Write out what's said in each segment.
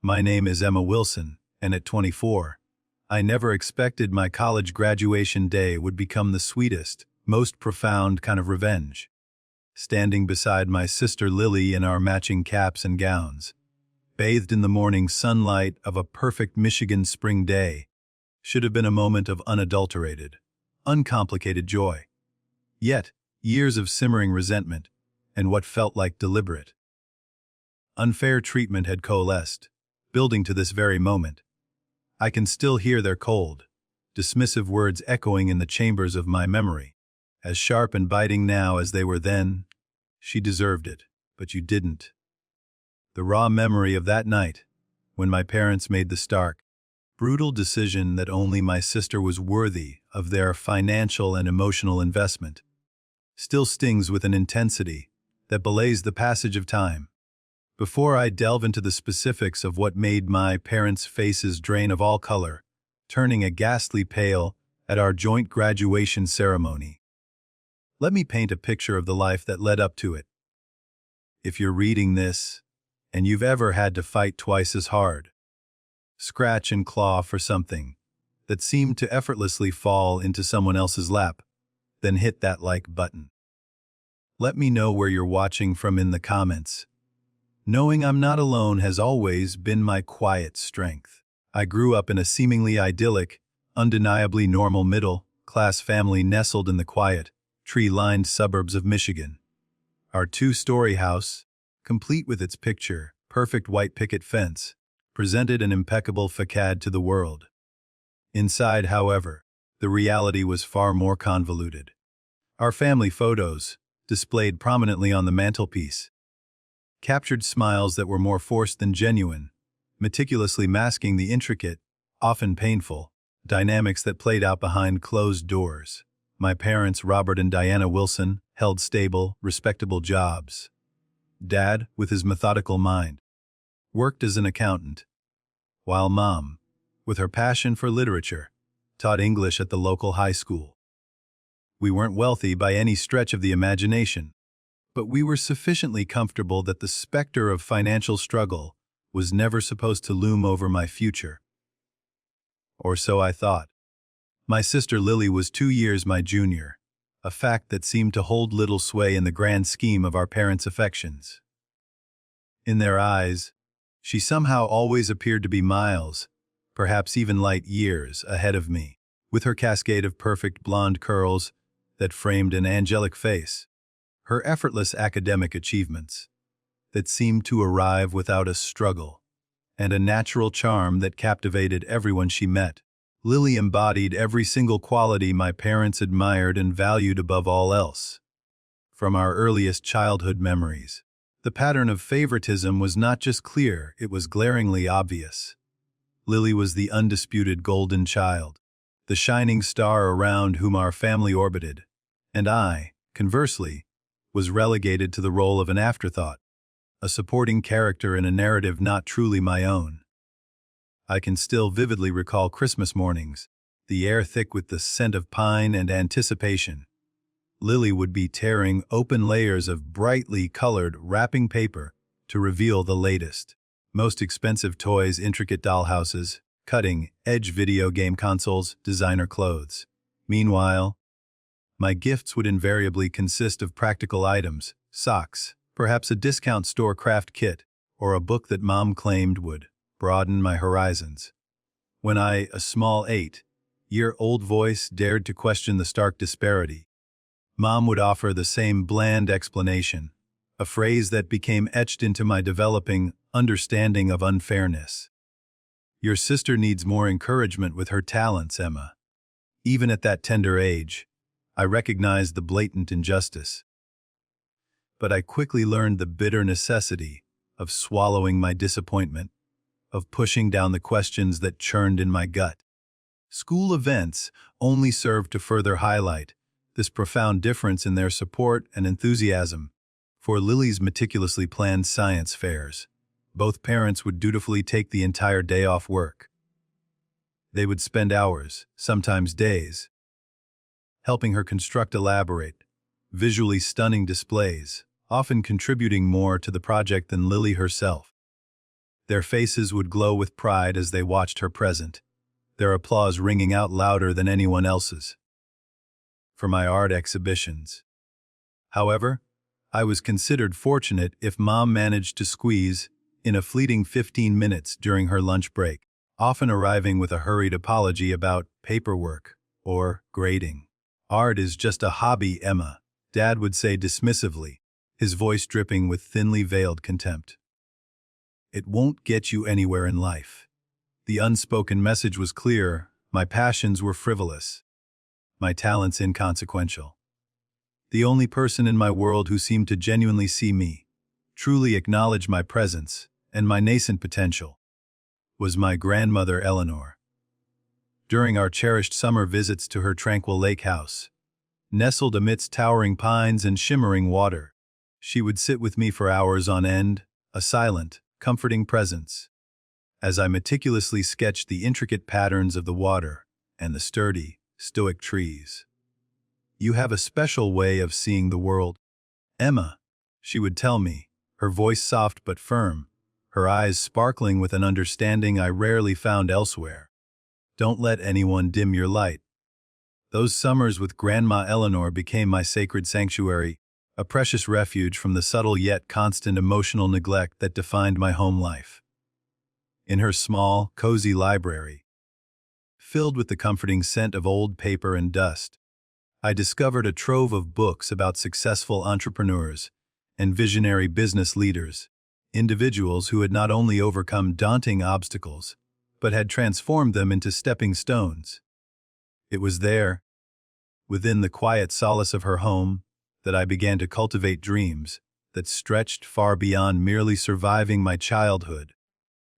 My name is Emma Wilson, and at 24, I never expected my college graduation day would become the sweetest, most profound kind of revenge. Standing beside my sister Lily in our matching caps and gowns, bathed in the morning sunlight of a perfect Michigan spring day, should have been a moment of unadulterated, uncomplicated joy. Yet, years of simmering resentment, and what felt like deliberate, unfair treatment had coalesced, building to this very moment. I can still hear their cold, dismissive words echoing in the chambers of my memory, as sharp and biting now as they were then. She deserved it, but you didn't. The raw memory of that night, when my parents made the stark, brutal decision that only my sister was worthy of their financial and emotional investment, still stings with an intensity that belays the passage of time. Before I delve into the specifics of what made my parents' faces drain of all color, turning a ghastly pale at our joint graduation ceremony, let me paint a picture of the life that led up to it. If you're reading this, and you've ever had to fight twice as hard, scratch and claw for something that seemed to effortlessly fall into someone else's lap, then hit that like button. Let me know where you're watching from in the comments. Knowing I'm not alone has always been my quiet strength. I grew up in a seemingly idyllic, undeniably normal middle-class family nestled in the quiet, tree-lined suburbs of Michigan. Our two-story house, complete with its picture-perfect white picket fence, presented an impeccable facade to the world. Inside, however, the reality was far more convoluted. Our family photos, displayed prominently on the mantelpiece, captured smiles that were more forced than genuine, meticulously masking the intricate, often painful, dynamics that played out behind closed doors. My parents, Robert and Diana Wilson, held stable, respectable jobs. Dad, with his methodical mind, worked as an accountant, while Mom, with her passion for literature, taught English at the local high school. We weren't wealthy by any stretch of the imagination, but we were sufficiently comfortable that the specter of financial struggle was never supposed to loom over my future. Or so I thought. My sister Lily was 2 years my junior, a fact that seemed to hold little sway in the grand scheme of our parents' affections. In their eyes, she somehow always appeared to be miles, perhaps even light years, ahead of me, with her cascade of perfect blonde curls that framed an angelic face, her effortless academic achievements that seemed to arrive without a struggle, and a natural charm that captivated everyone she met. Lily embodied every single quality my parents admired and valued above all else. From our earliest childhood memories, the pattern of favoritism was not just clear, it was glaringly obvious. Lily was the undisputed golden child, the shining star around whom our family orbited, and I, conversely, was relegated to the role of an afterthought, a supporting character in a narrative not truly my own. I can still vividly recall Christmas mornings, the air thick with the scent of pine and anticipation. Lily would be tearing open layers of brightly colored wrapping paper to reveal the latest, most expensive toys, intricate dollhouses, cutting-edge video game consoles, designer clothes. Meanwhile, my gifts would invariably consist of practical items, socks, perhaps a discount store craft kit, or a book that Mom claimed would broaden my horizons. When I, a small 8-year-old voice, dared to question the stark disparity, Mom would offer the same bland explanation, a phrase that became etched into my developing understanding of unfairness. Your sister needs more encouragement with her talents, Emma. Even at that tender age, I recognized the blatant injustice. But I quickly learned the bitter necessity of swallowing my disappointment, of pushing down the questions that churned in my gut. School events only served to further highlight this profound difference in their support and enthusiasm for Lily's meticulously planned science fairs. Both parents would dutifully take the entire day off work. They would spend hours, sometimes days, helping her construct elaborate, visually stunning displays, often contributing more to the project than Lily herself. Their faces would glow with pride as they watched her present, their applause ringing out louder than anyone else's. For my art exhibitions. However, I was considered fortunate if Mom managed to squeeze in a fleeting 15 minutes during her lunch break, often arriving with a hurried apology about paperwork or grading. "Art is just a hobby, Emma," Dad would say dismissively, his voice dripping with thinly veiled contempt. "It won't get you anywhere in life." The unspoken message was clear: my passions were frivolous, my talents inconsequential. The only person in my world who seemed to genuinely see me, truly acknowledge my presence and my nascent potential, was my grandmother Eleanor. During our cherished summer visits to her tranquil lake house, nestled amidst towering pines and shimmering water, she would sit with me for hours on end, a silent, comforting presence, as I meticulously sketched the intricate patterns of the water and the sturdy, stoic trees. "You have a special way of seeing the world, Emma," she would tell me, her voice soft but firm, her eyes sparkling with an understanding I rarely found elsewhere. "Don't let anyone dim your light." Those summers with Grandma Eleanor became my sacred sanctuary, a precious refuge from the subtle yet constant emotional neglect that defined my home life. In her small, cozy library, filled with the comforting scent of old paper and dust, I discovered a trove of books about successful entrepreneurs and visionary business leaders, individuals who had not only overcome daunting obstacles, but had transformed them into stepping stones. It was there, within the quiet solace of her home, that I began to cultivate dreams that stretched far beyond merely surviving my childhood.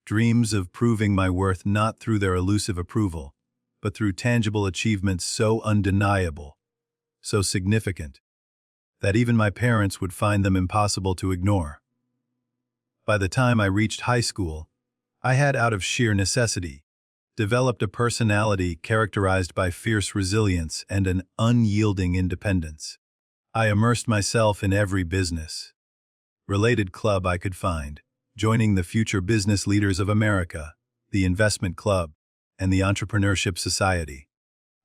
Dreams of proving my worth not through their elusive approval, but through tangible achievements so undeniable, so significant, that even my parents would find them impossible to ignore. By the time I reached high school, I had, out of sheer necessity, developed a personality characterized by fierce resilience and an unyielding independence. I immersed myself in every business related club I could find, joining the Future Business Leaders of America, the Investment Club, and the Entrepreneurship Society.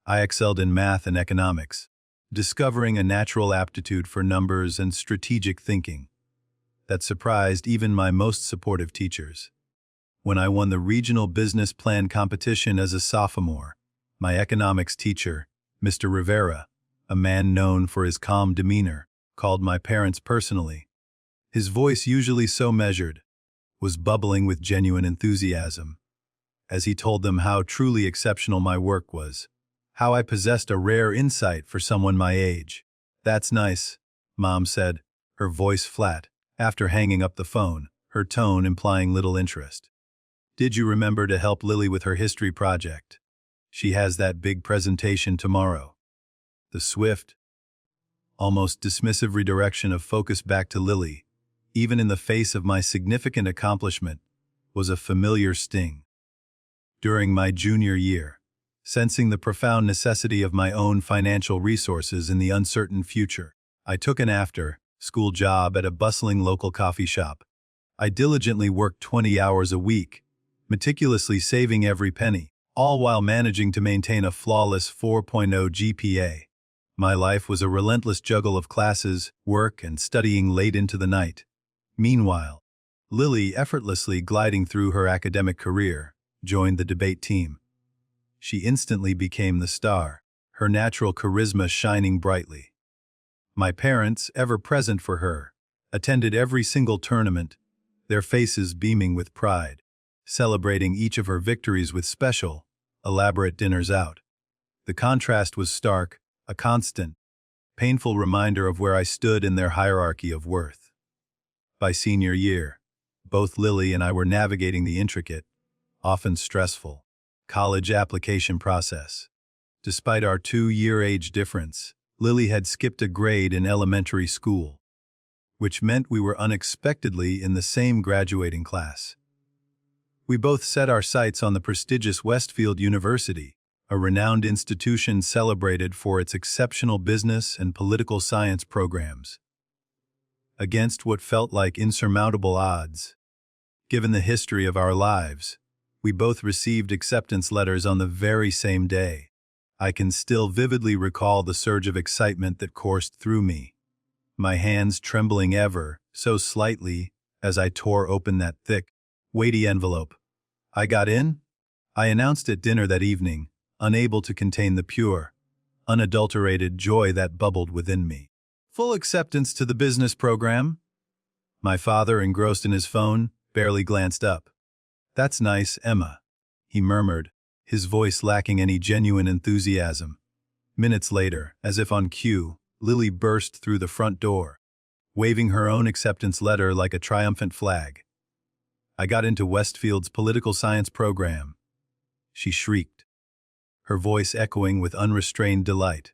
I excelled in math and economics, discovering a natural aptitude for numbers and strategic thinking that surprised even my most supportive teachers. When I won the regional business plan competition as a sophomore, my economics teacher, Mr. Rivera, a man known for his calm demeanor, called my parents personally. His voice, usually so measured, was bubbling with genuine enthusiasm, as he told them how truly exceptional my work was, how I possessed a rare insight for someone my age. "That's nice," Mom said, her voice flat, after hanging up the phone, her tone implying little interest. "Did you remember to help Lily with her history project? She has that big presentation tomorrow." The swift, almost dismissive redirection of focus back to Lily, even in the face of my significant accomplishment, was a familiar sting. During my junior year, sensing the profound necessity of my own financial resources in the uncertain future, I took an after-school job at a bustling local coffee shop. I diligently worked 20 hours a week, meticulously saving every penny, all while managing to maintain a flawless 4.0 GPA. My life was a relentless juggle of classes, work, and studying late into the night. Meanwhile, Lily, effortlessly gliding through her academic career, joined the debate team. She instantly became the star, her natural charisma shining brightly. My parents, ever present for her, attended every single tournament, their faces beaming with pride, celebrating each of her victories with special, elaborate dinners out. The contrast was stark, a constant, painful reminder of where I stood in their hierarchy of worth. By senior year, both Lily and I were navigating the intricate, often stressful, college application process. Despite our 2-year age difference, Lily had skipped a grade in elementary school, which meant we were unexpectedly in the same graduating class. We both set our sights on the prestigious Westfield University, a renowned institution celebrated for its exceptional business and political science programs. Against what felt like insurmountable odds, Given the history of our lives, we both received acceptance letters on the very same day. I can still vividly recall the surge of excitement that coursed through me, my hands trembling ever so slightly as I tore open that thick, weighty envelope. I got in, I announced at dinner that evening, unable to contain the pure, unadulterated joy that bubbled within me. Full acceptance to the business program? My father, engrossed in his phone, barely glanced up. "That's nice, Emma," he murmured, his voice lacking any genuine enthusiasm. Minutes later, as if on cue, Lily burst through the front door, waving her own acceptance letter like a triumphant flag. "I got into Westfield's political science program," she shrieked, her voice echoing with unrestrained delight.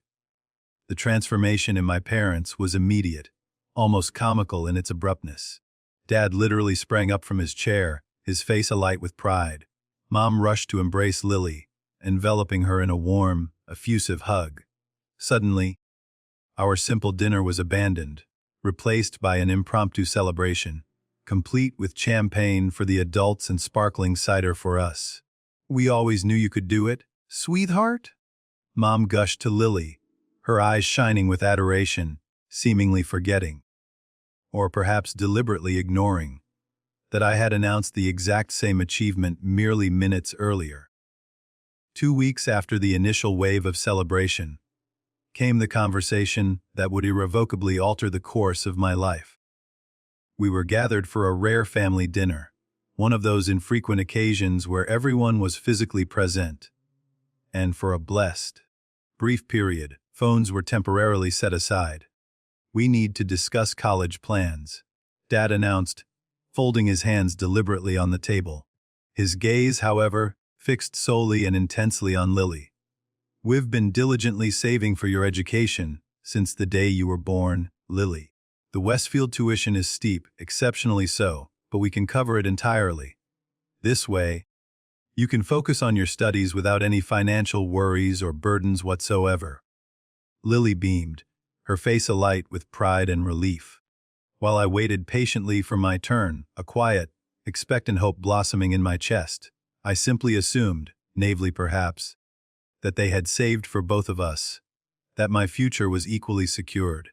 The transformation in my parents was immediate, almost comical in its abruptness. Dad literally sprang up from his chair, his face alight with pride. Mom rushed to embrace Lily, enveloping her in a warm, effusive hug. Suddenly, our simple dinner was abandoned, replaced by an impromptu celebration, complete with champagne for the adults and sparkling cider for us. "We always knew you could do it, sweetheart," Mom gushed to Lily, her eyes shining with adoration, seemingly forgetting, or perhaps deliberately ignoring, that I had announced the exact same achievement merely minutes earlier. 2 weeks after the initial wave of celebration, came the conversation that would irrevocably alter the course of my life. We were gathered for a rare family dinner, one of those infrequent occasions where everyone was physically present. And for a blessed, brief period, phones were temporarily set aside. "We need to discuss college plans," Dad announced, folding his hands deliberately on the table. His gaze, however, fixed solely and intensely on Lily. "We've been diligently saving for your education since the day you were born, Lily. The Westfield tuition is steep, exceptionally so, but we can cover it entirely. This way, you can focus on your studies without any financial worries or burdens whatsoever." Lily beamed, her face alight with pride and relief. While I waited patiently for my turn, a quiet, expectant hope blossoming in my chest, I simply assumed, naively perhaps, that they had saved for both of us, that my future was equally secured.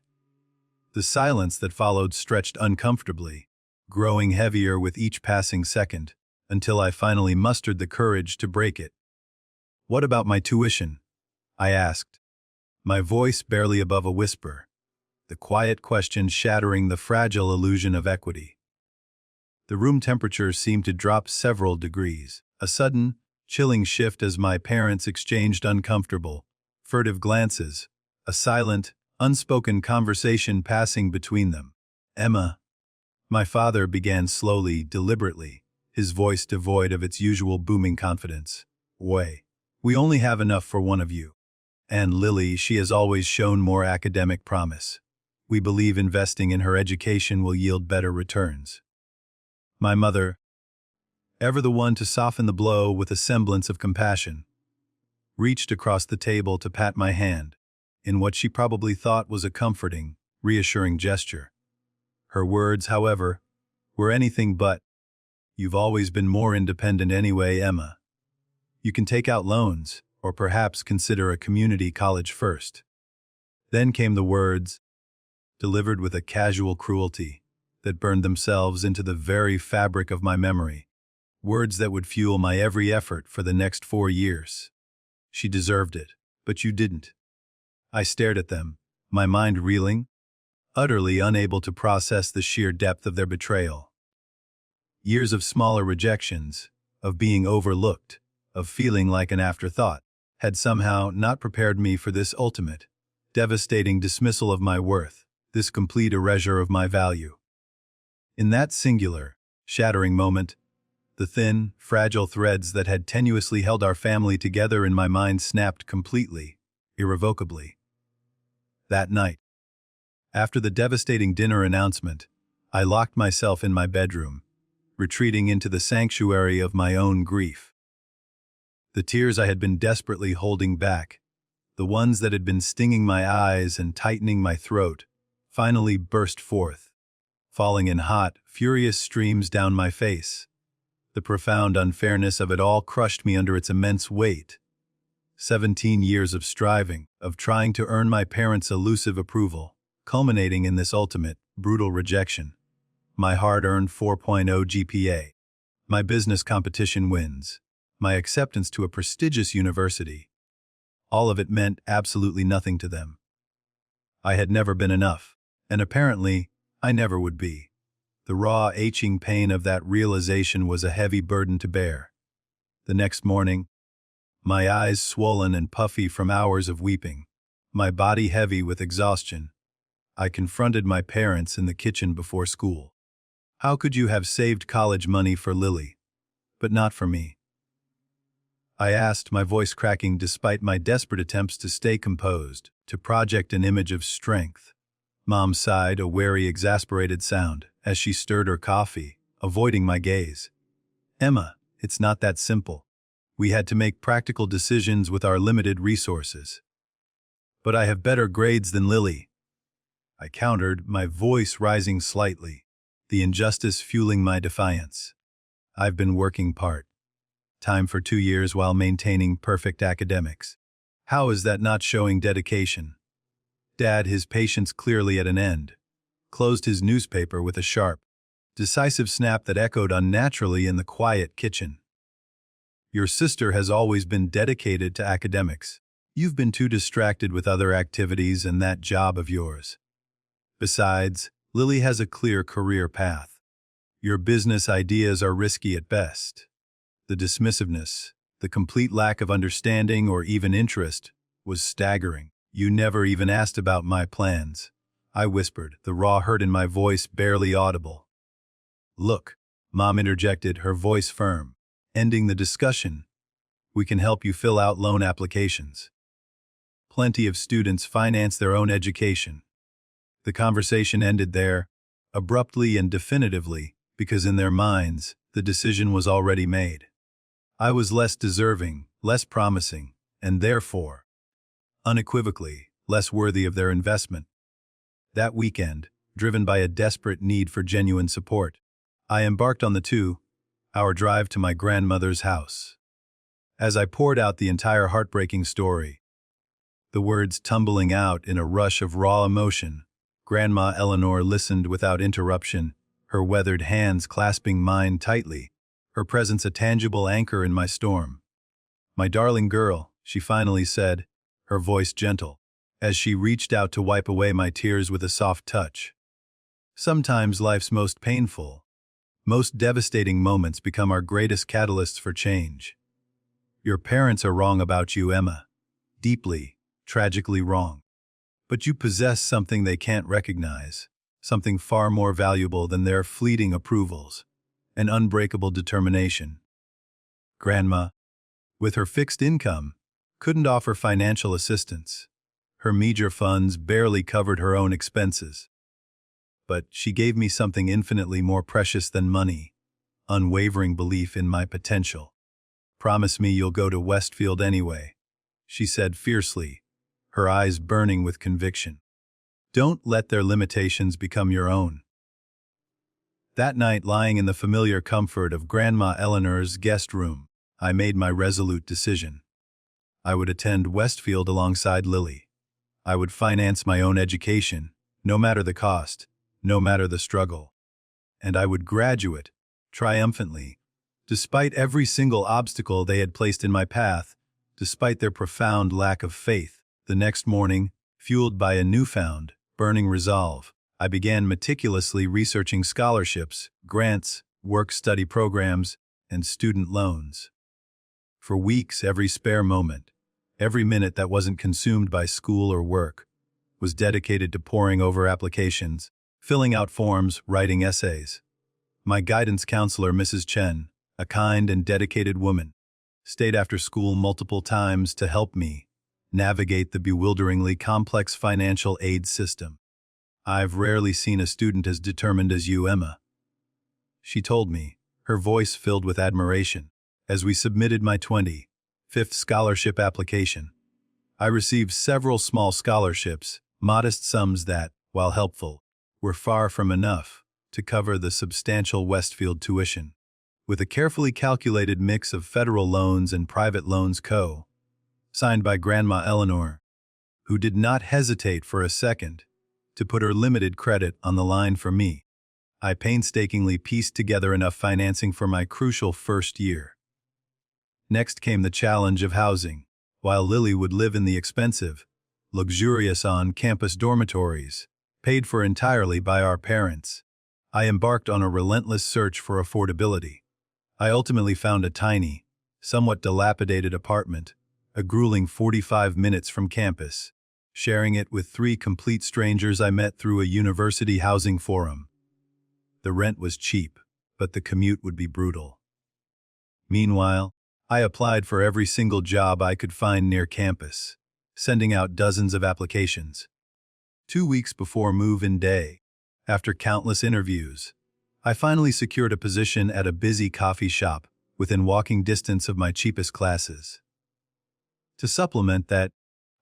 The silence that followed stretched uncomfortably, growing heavier with each passing second, until I finally mustered the courage to break it. "What about my tuition?" I asked, my voice barely above a whisper, the quiet question shattering the fragile illusion of equity. The room temperature seemed to drop several degrees, a sudden, chilling shift as my parents exchanged uncomfortable, furtive glances, a silent, unspoken conversation passing between them. "Emma," my father began slowly, deliberately, his voice devoid of its usual booming confidence. We only have enough for one of you. And Lily, she has always shown more academic promise. We believe investing in her education will yield better returns." My mother, ever the one to soften the blow with a semblance of compassion, reached across the table to pat my hand, in what she probably thought was a comforting, reassuring gesture. Her words, however, were anything but, "You've always been more independent anyway, Emma. You can take out loans, or perhaps consider a community college first." Then came the words, delivered with a casual cruelty, that burned themselves into the very fabric of my memory. Words that would fuel my every effort for the next 4 years. "She deserved it, but you didn't." I stared at them, my mind reeling, utterly unable to process the sheer depth of their betrayal. Years of smaller rejections, of being overlooked, of feeling like an afterthought, had somehow not prepared me for this ultimate, devastating dismissal of my worth, this complete erasure of my value. In that singular, shattering moment, the thin, fragile threads that had tenuously held our family together in my mind snapped completely, irrevocably. That night, after the devastating dinner announcement, I locked myself in my bedroom, retreating into the sanctuary of my own grief. The tears I had been desperately holding back, the ones that had been stinging my eyes and tightening my throat, finally burst forth, falling in hot, furious streams down my face. The profound unfairness of it all crushed me under its immense weight. 17 years of striving, of trying to earn my parents' elusive approval, culminating in this ultimate, brutal rejection. My hard-earned 4.0 GPA. My business competition wins. My acceptance to a prestigious university. All of it meant absolutely nothing to them. I had never been enough, and apparently, I never would be. The raw, aching pain of that realization was a heavy burden to bear. The next morning, my eyes swollen and puffy from hours of weeping, my body heavy with exhaustion, I confronted my parents in the kitchen before school. How could you have saved college money for Lily, but not for me? I asked, my voice cracking despite my desperate attempts to stay composed, to project an image of strength. Mom sighed, a wary, exasperated sound, as she stirred her coffee, avoiding my gaze. Emma, it's not that simple. We had to make practical decisions with our limited resources. But I have better grades than Lily, I countered, my voice rising slightly, the injustice fueling my defiance. I've been working part-time for 2 years while maintaining perfect academics. How is that not showing dedication? Dad, his patience clearly at an end, closed his newspaper with a sharp, decisive snap that echoed unnaturally in the quiet kitchen. Your sister has always been dedicated to academics. You've been too distracted with other activities and that job of yours. Besides, Lily has a clear career path. Your business ideas are risky at best. The dismissiveness, the complete lack of understanding or even interest, was staggering. You never even asked about my plans, I whispered, the raw hurt in my voice barely audible. Look, Mom interjected, her voice firm, ending the discussion. We can help you fill out loan applications. Plenty of students finance their own education. The conversation ended there, abruptly and definitively, because in their minds, the decision was already made. I was less deserving, less promising, and therefore, unequivocally, less worthy of their investment. That weekend, driven by a desperate need for genuine support, I embarked on the 2-hour drive to my grandmother's house. As I poured out the entire heartbreaking story, the words tumbling out in a rush of raw emotion, Grandma Eleanor listened without interruption, her weathered hands clasping mine tightly, her presence a tangible anchor in my storm. My darling girl, she finally said, her voice gentle, as she reached out to wipe away my tears with a soft touch. Sometimes life's most painful, most devastating moments become our greatest catalysts for change. Your parents are wrong about you, Emma. Deeply, tragically wrong. But you possess something they can't recognize, something far more valuable than their fleeting approvals, an unbreakable determination. Grandma, with her fixed income, couldn't offer financial assistance. Her meager funds barely covered her own expenses. But she gave me something infinitely more precious than money, unwavering belief in my potential. Promise me you'll go to Westfield anyway, she said fiercely, her eyes burning with conviction. Don't let their limitations become your own. That night, lying in the familiar comfort of Grandma Eleanor's guest room, I made my resolute decision. I would attend Westfield alongside Lily. I would finance my own education, no matter the cost, no matter the struggle. And I would graduate, triumphantly, despite every single obstacle they had placed in my path, despite their profound lack of faith. The next morning, fueled by a newfound, burning resolve, I began meticulously researching scholarships, grants, work-study programs, and student loans. For weeks, every spare moment, every minute that wasn't consumed by school or work, was dedicated to poring over applications, filling out forms, writing essays. My guidance counselor, Mrs. Chen, a kind and dedicated woman, stayed after school multiple times to help me navigate the bewilderingly complex financial aid system. I've rarely seen a student as determined as you, Emma, she told me, her voice filled with admiration, as we submitted my 25th scholarship application. I received several small scholarships, modest sums that, while helpful, were far from enough to cover the substantial Westfield tuition. with a carefully calculated mix of federal loans and private loans signed by Grandma Eleanor, who did not hesitate for a second to put her limited credit on the line for me. I painstakingly pieced together enough financing for my crucial first year. Next came the challenge of housing. While Lily would live in the expensive, luxurious on-campus dormitories, paid for entirely by our parents, I embarked on a relentless search for affordability. I ultimately found a tiny, somewhat dilapidated apartment, a grueling 45 minutes from campus, sharing it with 3 complete strangers I met through a university housing forum. The rent was cheap, but the commute would be brutal. Meanwhile, I applied for every single job I could find near campus, sending out dozens of applications. 2 weeks before move-in day, after countless interviews, I finally secured a position at a busy coffee shop within walking distance of my cheapest classes. To supplement that,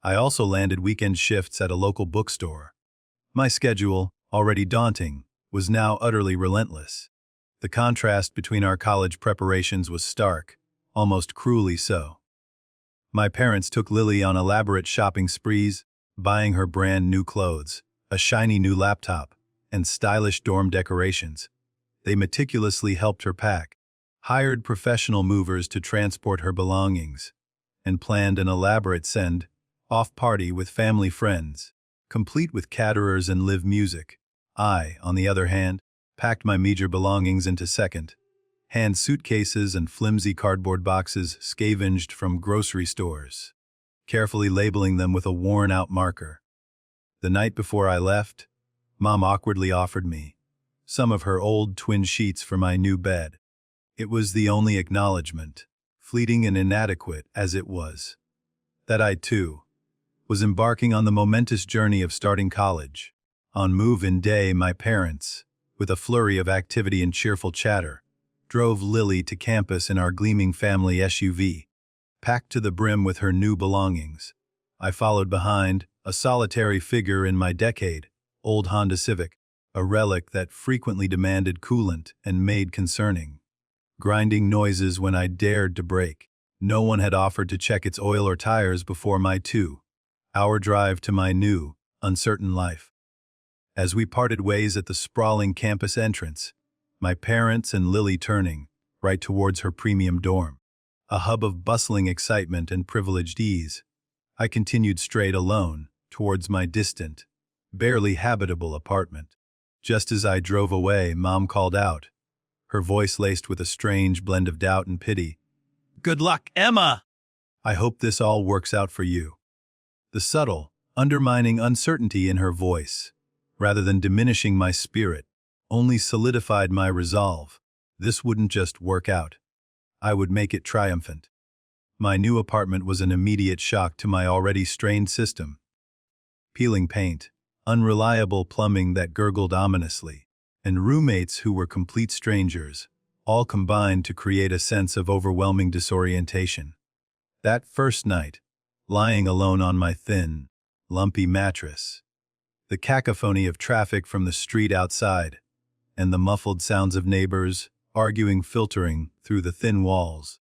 I also landed weekend shifts at a local bookstore. My schedule, already daunting, was now utterly relentless. The contrast between our college preparations was stark, almost cruelly so. My parents took Lily on elaborate shopping sprees, buying her brand new clothes, a shiny new laptop, and stylish dorm decorations. They meticulously helped her pack, hired professional movers to transport her belongings, and planned an elaborate send-off party with family friends, complete with caterers and live music. I, on the other hand, packed my meager belongings into second-hand suitcases and flimsy cardboard boxes scavenged from grocery stores, carefully labeling them with a worn-out marker. The night before I left, Mom awkwardly offered me some of her old twin sheets for my new bed. It was the only acknowledgement, fleeting and inadequate as it was, that I, too, was embarking on the momentous journey of starting college. On move-in day, my parents, with a flurry of activity and cheerful chatter, drove Lily to campus in our gleaming family SUV, packed to the brim with her new belongings. I followed behind, a solitary figure in my decade-old Honda Civic, a relic that frequently demanded coolant and made concerning grinding noises when I dared to brake. No one had offered to check its oil or tires before my 2-hour drive to my new, uncertain life. As we parted ways at the sprawling campus entrance, my parents and Lily turning right towards her premium dorm, a hub of bustling excitement and privileged ease, I continued straight alone towards my distant, barely habitable apartment. Just as I drove away, Mom called out, her voice laced with a strange blend of doubt and pity. "Good luck, Emma! I hope this all works out for you." The subtle, undermining uncertainty in her voice, rather than diminishing my spirit, only solidified my resolve. This wouldn't just work out. I would make it triumphant. My new apartment was an immediate shock to my already strained system. Peeling paint, unreliable plumbing that gurgled ominously, and roommates who were complete strangers, all combined to create a sense of overwhelming disorientation. That first night, lying alone on my thin, lumpy mattress, the cacophony of traffic from the street outside, and the muffled sounds of neighbors arguing filtering through the thin walls,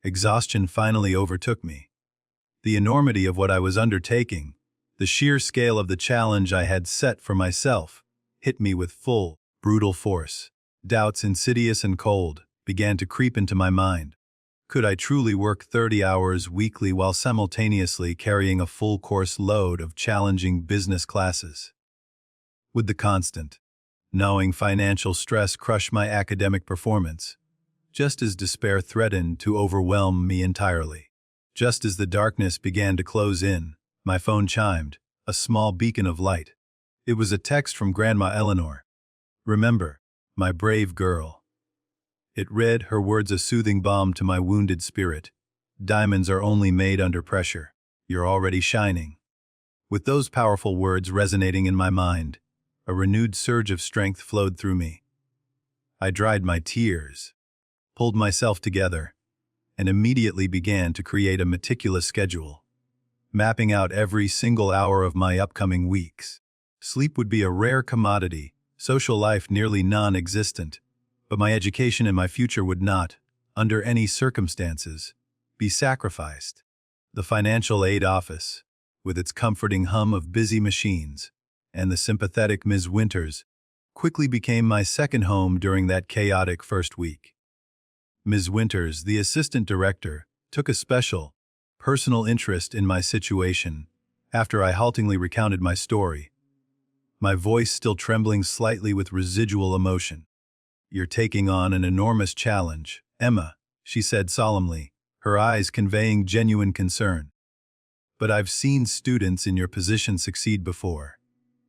exhaustion finally overtook me. The enormity of what I was undertaking, the sheer scale of the challenge I had set for myself, hit me with full, brutal force. Doubts, insidious and cold, began to creep into my mind. Could I truly work 30 hours weekly while simultaneously carrying a full-course load of challenging business classes? Would the constant, gnawing financial stress crush my academic performance, just as despair threatened to overwhelm me entirely? Just as the darkness began to close in, my phone chimed, a small beacon of light. It was a text from Grandma Eleanor. "Remember, my brave girl." It read, her words a soothing balm to my wounded spirit. "Diamonds are only made under pressure. You're already shining." With those powerful words resonating in my mind, a renewed surge of strength flowed through me. I dried my tears, pulled myself together, and immediately began to create a meticulous schedule, mapping out every single hour of my upcoming weeks. Sleep would be a rare commodity, social life nearly non-existent, but my education and my future would not, under any circumstances, be sacrificed. The financial aid office, with its comforting hum of busy machines, and the sympathetic Ms. Winters, quickly became my second home during that chaotic first week. Ms. Winters, the assistant director, took a special, personal interest in my situation after I haltingly recounted my story, my voice still trembling slightly with residual emotion. "You're taking on an enormous challenge, Emma," she said solemnly, her eyes conveying genuine concern. "But I've seen students in your position succeed before.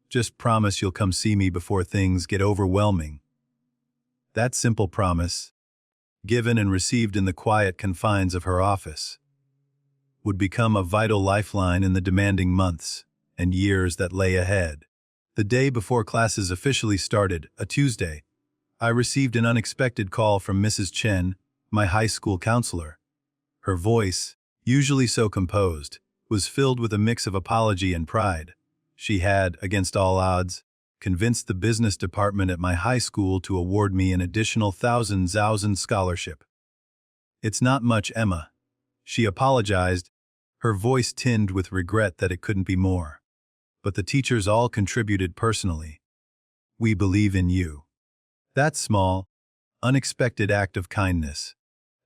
Just promise you'll come see me before things get overwhelming." That simple promise, given and received in the quiet confines of her office, would become a vital lifeline in the demanding months and years that lay ahead. The day before classes officially started, a Tuesday, I received an unexpected call from Mrs. Chen, my high school counselor. Her voice, usually so composed, was filled with a mix of apology and pride. She had, against all odds, convinced the business department at my high school to award me an additional 1,000 scholarship. "It's not much, Emma," she apologized, her voice tinged with regret that it couldn't be more. "But the teachers all contributed personally. We believe in you." That small, unexpected act of kindness,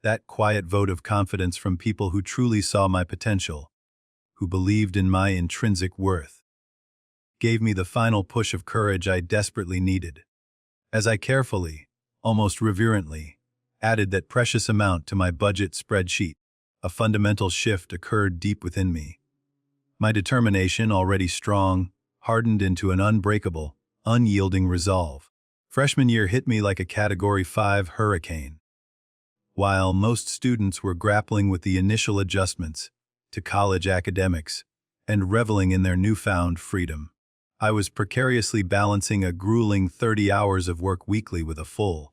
that quiet vote of confidence from people who truly saw my potential, who believed in my intrinsic worth, gave me the final push of courage I desperately needed. As I carefully, almost reverently, added that precious amount to my budget spreadsheet, a fundamental shift occurred deep within me. My determination, already strong, hardened into an unbreakable, unyielding resolve. Freshman year hit me like a Category 5 hurricane. While most students were grappling with the initial adjustments to college academics and reveling in their newfound freedom, I was precariously balancing a grueling 30 hours of work weekly with a full,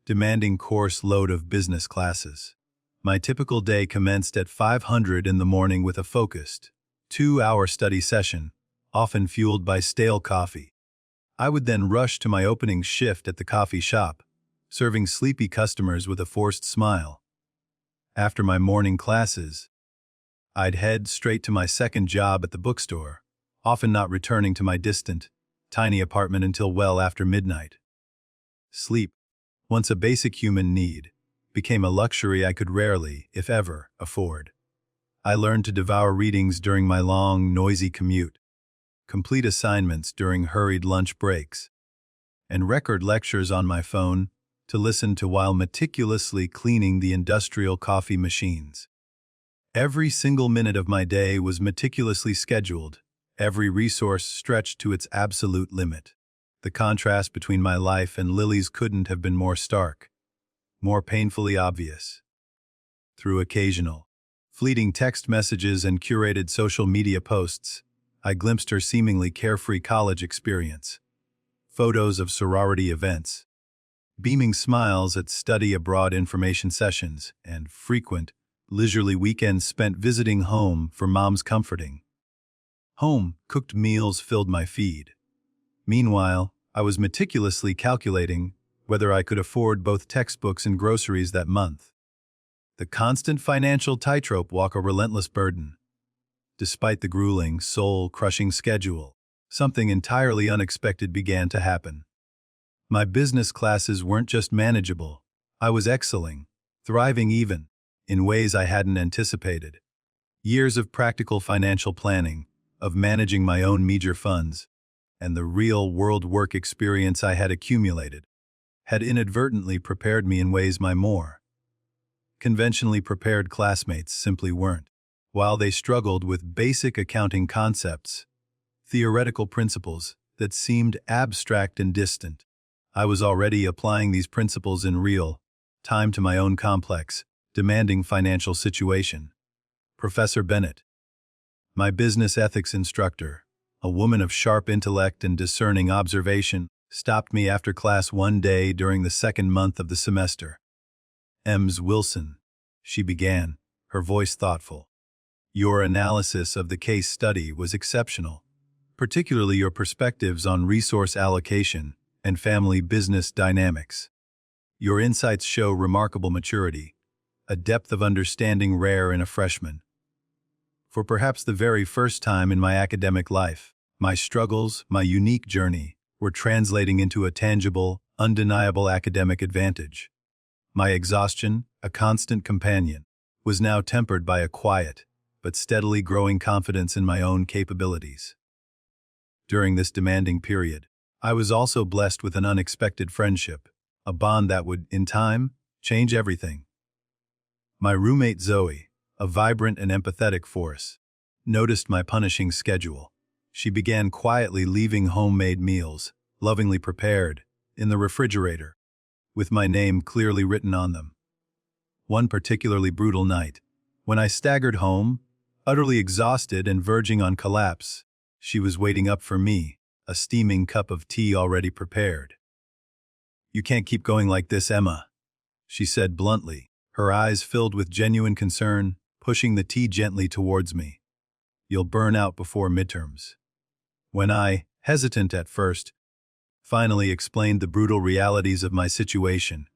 demanding course load of business classes. My typical day commenced at 500 in the morning with a focused, 2-hour study session, often fueled by stale coffee. I would then rush to my opening shift at the coffee shop, serving sleepy customers with a forced smile. After my morning classes, I'd head straight to my second job at the bookstore, often not returning to my distant, tiny apartment until well after midnight. Sleep, once a basic human need, became a luxury I could rarely, if ever, afford. I learned to devour readings during my long, noisy commute, complete assignments during hurried lunch breaks, and record lectures on my phone to listen to while meticulously cleaning the industrial coffee machines. Every single minute of my day was meticulously scheduled, every resource stretched to its absolute limit. The contrast between my life and Lily's couldn't have been more stark, more painfully obvious. Through occasional, fleeting text messages and curated social media posts, I glimpsed her seemingly carefree college experience. Photos of sorority events, beaming smiles at study abroad information sessions, and frequent, leisurely weekends spent visiting home for mom's comforting. Home-cooked meals filled my feed. Meanwhile, I was meticulously calculating whether I could afford both textbooks and groceries that month. The constant financial tightrope walk a relentless burden. Despite the grueling, soul-crushing schedule, something entirely unexpected began to happen. My business classes weren't just manageable. I was excelling, thriving even, in ways I hadn't anticipated. Years of practical financial planning, of managing my own meager funds, and the real-world work experience I had accumulated, had inadvertently prepared me in ways my more conventionally prepared classmates simply weren't. While they struggled with basic accounting concepts, theoretical principles that seemed abstract and distant, I was already applying these principles in real time to my own complex, demanding financial situation. Professor Bennett, my business ethics instructor, a woman of sharp intellect and discerning observation, stopped me after class one day during the second month of the semester. "Ms. Wilson," she began, her voice thoughtful. "Your analysis of the case study was exceptional, particularly your perspectives on resource allocation and family business dynamics. Your insights show remarkable maturity, a depth of understanding rare in a freshman. For perhaps the very first time in my academic life, my struggles, my unique journey, were translating into a tangible, undeniable academic advantage. My exhaustion, a constant companion, was now tempered by a quiet, but steadily growing confidence in my own capabilities. During this demanding period, I was also blessed with an unexpected friendship, a bond that would, in time, change everything. My roommate Zoe, a vibrant and empathetic force, noticed my punishing schedule. She began quietly leaving homemade meals, lovingly prepared, in the refrigerator, with my name clearly written on them. One particularly brutal night, when I staggered home, utterly exhausted and verging on collapse, she was waiting up for me, a steaming cup of tea already prepared. "You can't keep going like this, Emma," she said bluntly, her eyes filled with genuine concern, pushing the tea gently towards me. "You'll burn out before midterms." When I, hesitant at first, finally explained the brutal realities of my situation,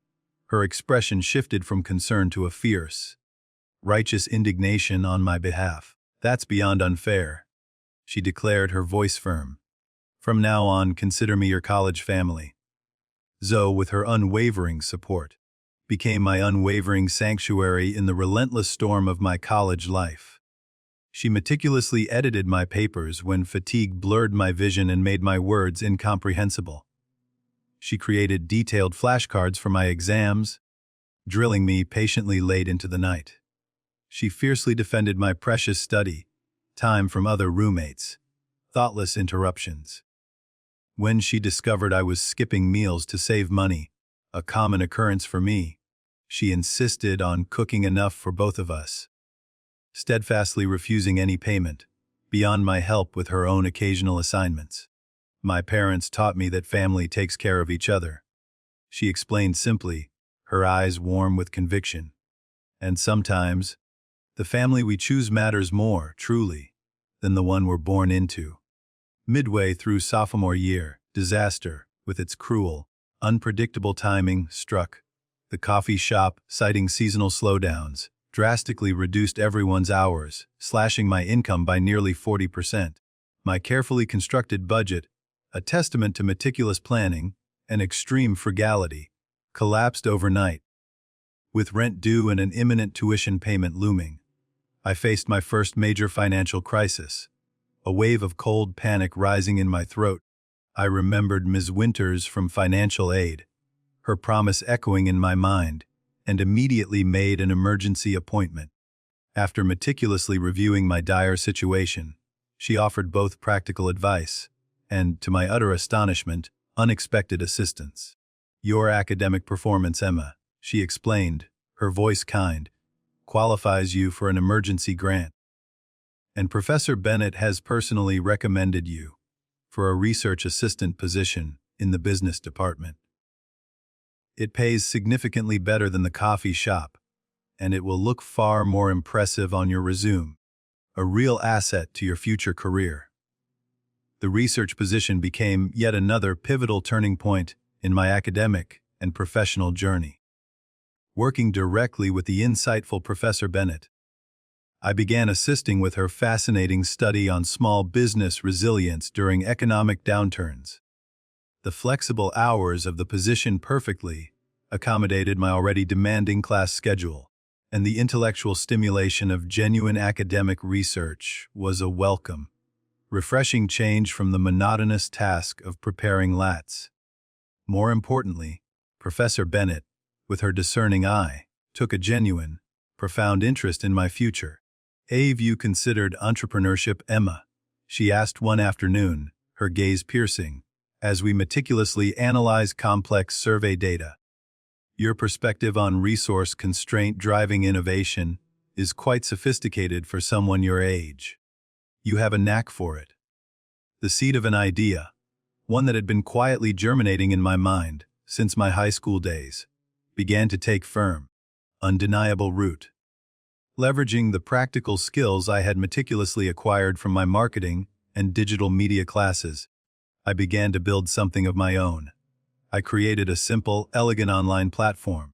her expression shifted from concern to a fierce, righteous indignation on my behalf. "That's beyond unfair," she declared, her voice firm. "From now on, consider me your college family." Zoe, with her unwavering support, became my unwavering sanctuary in the relentless storm of my college life. She meticulously edited my papers when fatigue blurred my vision and made my words incomprehensible. She created detailed flashcards for my exams, drilling me patiently late into the night. She fiercely defended my precious study time from other roommates, thoughtless interruptions. When she discovered I was skipping meals to save money, a common occurrence for me, she insisted on cooking enough for both of us, steadfastly refusing any payment, beyond my help with her own occasional assignments. "My parents taught me that family takes care of each other," she explained simply, her eyes warm with conviction. "And sometimes, the family we choose matters more, truly, than the one we're born into." Midway through sophomore year, disaster, with its cruel, unpredictable timing, struck. The coffee shop, citing seasonal slowdowns, drastically reduced everyone's hours, slashing my income by nearly 40%. My carefully constructed budget, a testament to meticulous planning and extreme frugality, collapsed overnight. With rent due and an imminent tuition payment looming, I faced my first major financial crisis, a wave of cold panic rising in my throat. I remembered Ms. Winters from financial aid, her promise echoing in my mind, and immediately made an emergency appointment. After meticulously reviewing my dire situation, she offered both practical advice and, to my utter astonishment, unexpected assistance. "Your academic performance, Emma," she explained, her voice kind, "qualifies you for an emergency grant. And Professor Bennett has personally recommended you for a research assistant position in the business department. It pays significantly better than the coffee shop, and it will look far more impressive on your resume, a real asset to your future career." The research position became yet another pivotal turning point in my academic and professional journey. Working directly with the insightful Professor Bennett, I began assisting with her fascinating study on small business resilience during economic downturns. The flexible hours of the position perfectly accommodated my already demanding class schedule, and the intellectual stimulation of genuine academic research was a welcome, refreshing change from the monotonous task of preparing lats. More importantly, Professor Bennett, with her discerning eye, took a genuine, profound interest in my future. "Have you considered entrepreneurship, Emma?" she asked one afternoon, her gaze piercing, as we meticulously analyzed complex survey data. "Your perspective on resource constraint driving innovation is quite sophisticated for someone your age. You have a knack for it." The seed of an idea, one that had been quietly germinating in my mind since my high school days, began to take firm, undeniable root. Leveraging the practical skills I had meticulously acquired from my marketing and digital media classes, I began to build something of my own. I created a simple, elegant online platform,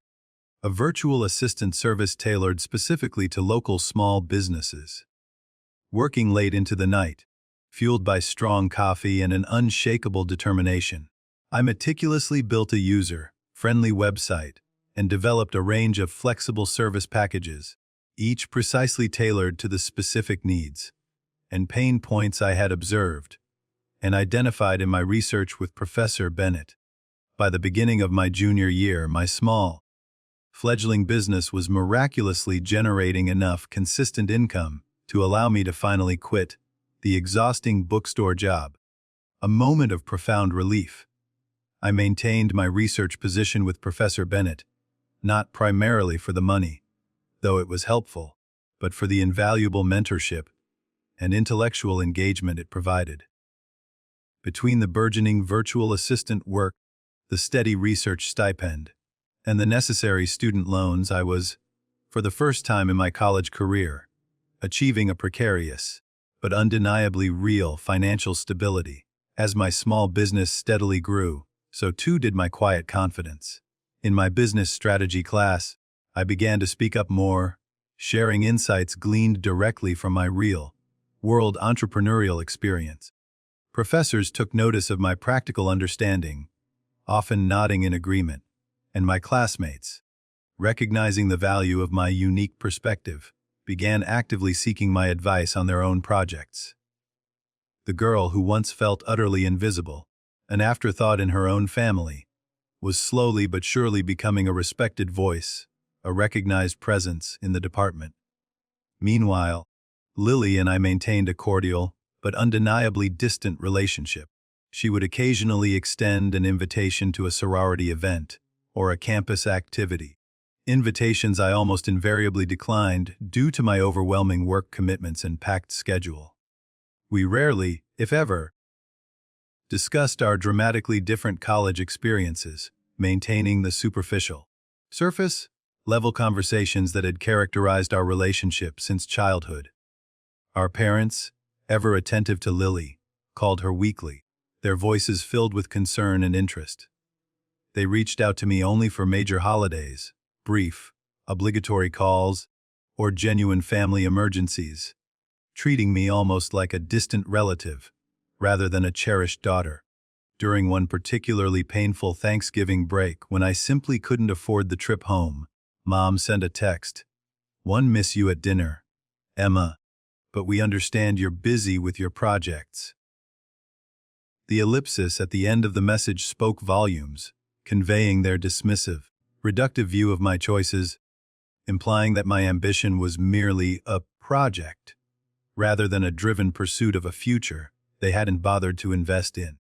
a virtual assistant service tailored specifically to local small businesses. Working late into the night, fueled by strong coffee and an unshakable determination, I meticulously built a user-friendly website and developed a range of flexible service packages, each precisely tailored to the specific needs and pain points I had observed and identified in my research with Professor Bennett. By the beginning of my junior year, my small, fledgling business was miraculously generating enough consistent income to allow me to finally quit the exhausting bookstore job. A moment of profound relief. I maintained my research position with Professor Bennett, not primarily for the money, though it was helpful, but for the invaluable mentorship and intellectual engagement it provided. Between the burgeoning virtual assistant work, the steady research stipend, and the necessary student loans, I was, for the first time in my college career, achieving a precarious, but undeniably real financial stability. As my small business steadily grew, so too did my quiet confidence. In my business strategy class, I began to speak up more, sharing insights gleaned directly from my real-world entrepreneurial experience. Professors took notice of my practical understanding, often nodding in agreement, and my classmates, recognizing the value of my unique perspective, began actively seeking my advice on their own projects. The girl who once felt utterly invisible, an afterthought in her own family, was slowly but surely becoming a respected voice, a recognized presence in the department. Meanwhile, Lily and I maintained a cordial, but undeniably distant relationship. She would occasionally extend an invitation to a sorority event or a campus activity, invitations I almost invariably declined due to my overwhelming work commitments and packed schedule. We rarely, if ever, discussed our dramatically different college experiences, maintaining the superficial, surface-level conversations that had characterized our relationship since childhood. Our parents, ever attentive to Lily, called her weekly, their voices filled with concern and interest. They reached out to me only for major holidays, brief, obligatory calls, or genuine family emergencies, treating me almost like a distant relative, rather than a cherished daughter. During one particularly painful Thanksgiving break, when I simply couldn't afford the trip home, Mom sent a text. "One miss you at dinner, Emma, but we understand you're busy with your projects." The ellipsis at the end of the message spoke volumes, conveying their dismissive, reductive view of my choices, implying that my ambition was merely a project, rather than a driven pursuit of a future they hadn't bothered to invest in.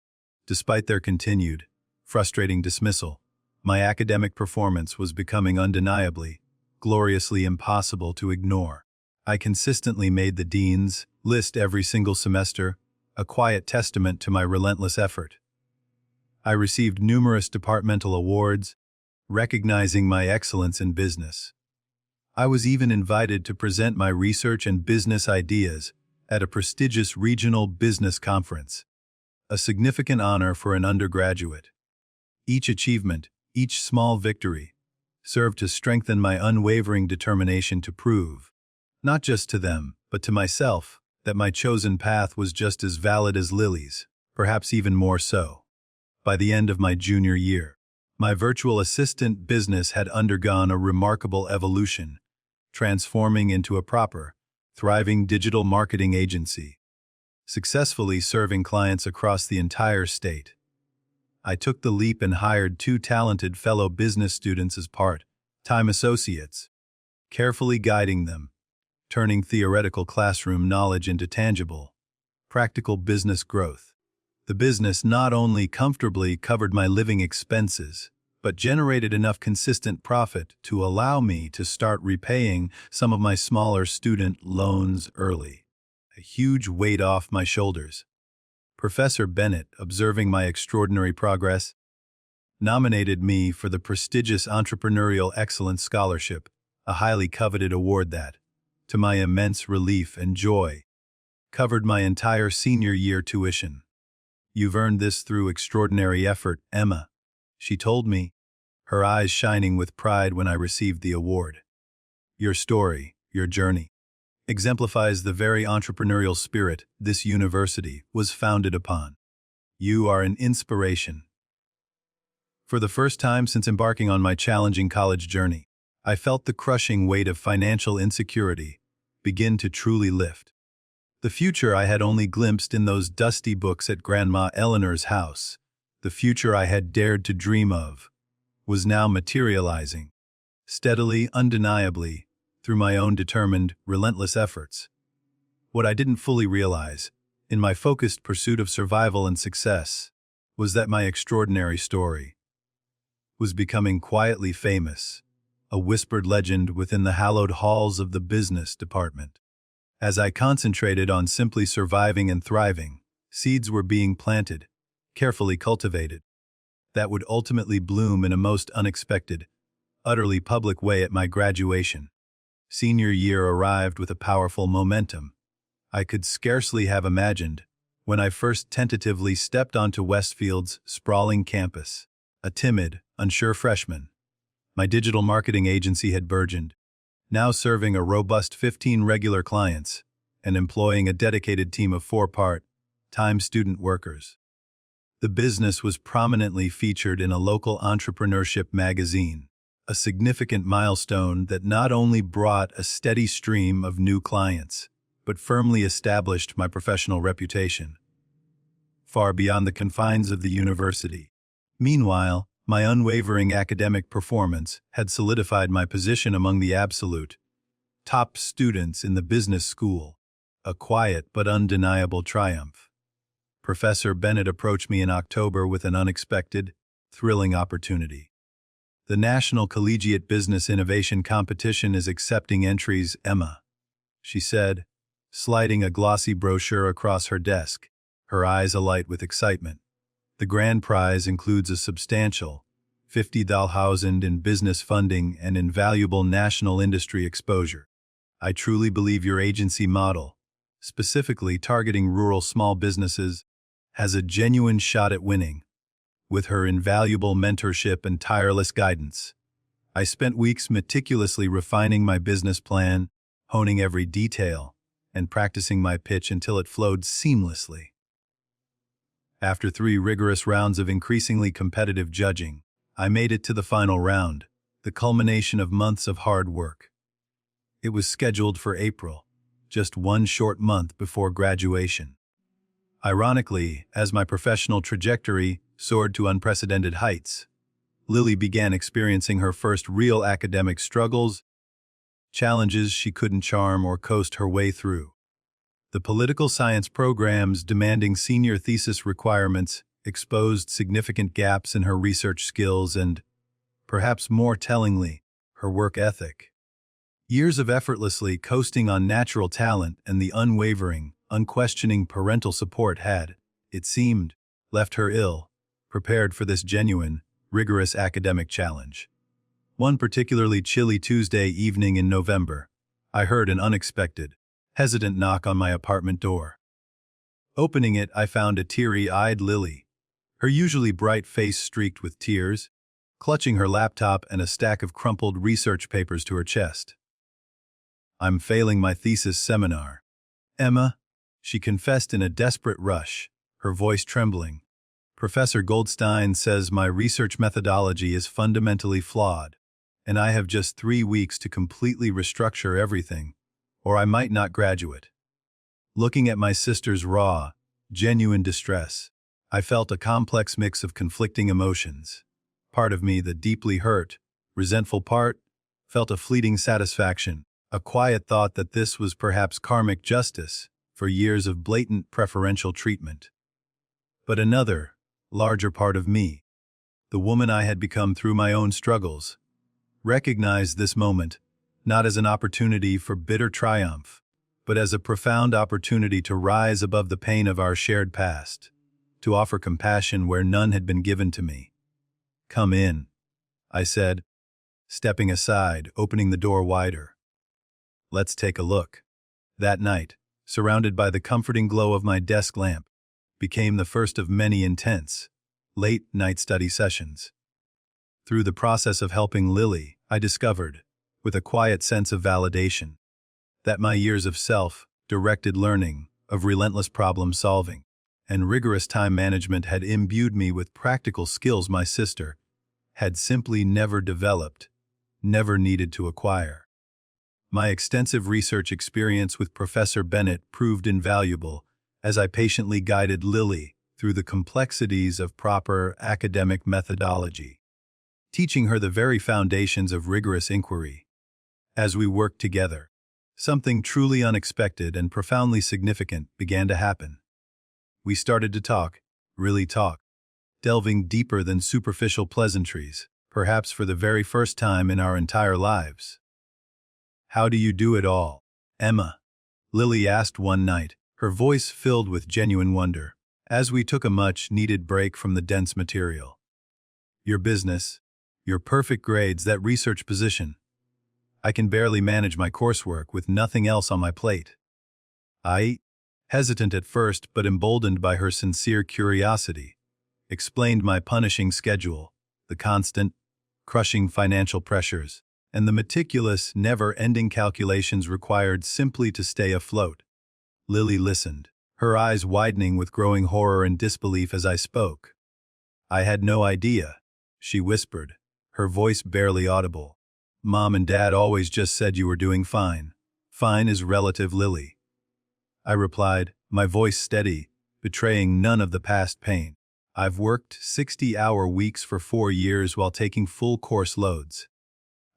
Despite their continued, frustrating dismissal, my academic performance was becoming undeniably, gloriously impossible to ignore. I consistently made the dean's list every single semester, a quiet testament to my relentless effort. I received numerous departmental awards, recognizing my excellence in business. I was even invited to present my research and business ideas at a prestigious regional business conference, a significant honor for an undergraduate. Each achievement, each small victory, served to strengthen my unwavering determination to prove, not just to them, but to myself, that my chosen path was just as valid as Lily's, perhaps even more so. By the end of my junior year, my virtual assistant business had undergone a remarkable evolution, transforming into a proper, thriving digital marketing agency, successfully serving clients across the entire state. I took the leap and hired 2 talented fellow business students as part-time associates, carefully guiding them, turning theoretical classroom knowledge into tangible, practical business growth. The business not only comfortably covered my living expenses, but generated enough consistent profit to allow me to start repaying some of my smaller student loans early. A huge weight off my shoulders. Professor Bennett, observing my extraordinary progress, nominated me for the prestigious Entrepreneurial Excellence Scholarship, a highly coveted award that, to my immense relief and joy, covered my entire senior year tuition. "You've earned this through extraordinary effort, Emma," she told me, her eyes shining with pride when I received the award. Your story, your journey, exemplifies the very entrepreneurial spirit this university was founded upon. You are an inspiration. For the first time since embarking on my challenging college journey, I felt the crushing weight of financial insecurity begin to truly lift. The future I had only glimpsed in those dusty books at Grandma Eleanor's house, the future I had dared to dream of, was now materializing, steadily, undeniably, through my own determined, relentless efforts. What I didn't fully realize, in my focused pursuit of survival and success, was that my extraordinary story was becoming quietly famous, a whispered legend within the hallowed halls of the business department. As I concentrated on simply surviving and thriving, seeds were being planted, carefully cultivated, that would ultimately bloom in a most unexpected, utterly public way at my graduation. Senior year arrived with a powerful momentum I could scarcely have imagined when I first tentatively stepped onto Westfield's sprawling campus. A timid, unsure freshman, my digital marketing agency had burgeoned, now serving a robust 15 regular clients and employing a dedicated team of 4 part-time student workers. The business was prominently featured in a local entrepreneurship magazine, a significant milestone that not only brought a steady stream of new clients, but firmly established my professional reputation far beyond the confines of the university. Meanwhile, my unwavering academic performance had solidified my position among the absolute top students in the business school, a quiet but undeniable triumph. Professor Bennett approached me in October with an unexpected, thrilling opportunity. The National Collegiate Business Innovation Competition is accepting entries, Emma, she said, sliding a glossy brochure across her desk, her eyes alight with excitement. The grand prize includes a substantial $50,000 in business funding and invaluable national industry exposure. I truly believe your agency model, specifically targeting rural small businesses, has a genuine shot at winning. With her invaluable mentorship and tireless guidance, I spent weeks meticulously refining my business plan, honing every detail, and practicing my pitch until it flowed seamlessly. After 3 rigorous rounds of increasingly competitive judging, I made it to the final round, the culmination of months of hard work. It was scheduled for April, just 1 short month before graduation. Ironically, as my professional trajectory soared to unprecedented heights, Lily began experiencing her first real academic struggles, challenges she couldn't charm or coast her way through. The political science programs demanding senior thesis requirements exposed significant gaps in her research skills and, perhaps more tellingly, her work ethic. Years of effortlessly coasting on natural talent and the unwavering, unquestioning parental support had, it seemed, left her ill, prepared for this genuine, rigorous academic challenge. One particularly chilly Tuesday evening in November, I heard an unexpected, hesitant knock on my apartment door. Opening it, I found a teary-eyed Lily, her usually bright face streaked with tears, clutching her laptop and a stack of crumpled research papers to her chest. "I'm failing my thesis seminar, Emma," she confessed in a desperate rush, her voice trembling. "Professor Goldstein says my research methodology is fundamentally flawed, and I have just 3 weeks to completely restructure everything, or I might not graduate." Looking at my sister's raw, genuine distress, I felt a complex mix of conflicting emotions. Part of me, the deeply hurt, resentful part, felt a fleeting satisfaction, a quiet thought that this was perhaps karmic justice for years of blatant preferential treatment. But another, larger part of me, the woman I had become through my own struggles, recognized this moment not as an opportunity for bitter triumph, but as a profound opportunity to rise above the pain of our shared past, to offer compassion where none had been given to me. "Come in," I said, stepping aside, opening the door wider. "Let's take a look." That night, surrounded by the comforting glow of my desk lamp, became the first of many intense, late-night study sessions. Through the process of helping Lily, I discovered, with a quiet sense of validation, that my years of self-directed learning, of relentless problem-solving, and rigorous time management had imbued me with practical skills my sister had simply never developed, never needed to acquire. My extensive research experience with Professor Bennett proved invaluable as I patiently guided Lily through the complexities of proper academic methodology, teaching her the very foundations of rigorous inquiry. As we worked together, something truly unexpected and profoundly significant began to happen. We started to talk, really talk, delving deeper than superficial pleasantries, perhaps for the very first time in our entire lives. "How do you do it all, Emma?" Lily asked one night, her voice filled with genuine wonder, as we took a much-needed break from the dense material. "Your business, your perfect grades, that research position. I can barely manage my coursework with nothing else on my plate." I, hesitant at first but emboldened by her sincere curiosity, explained my punishing schedule, the constant, crushing financial pressures, and the meticulous, never-ending calculations required simply to stay afloat. Lily listened, her eyes widening with growing horror and disbelief as I spoke. "I had no idea," she whispered, her voice barely audible. "Mom and Dad always just said you were doing fine." "Fine is relative, Lily," I replied, my voice steady, betraying none of the past pain. "I've worked 60-hour weeks for 4 years while taking full course loads.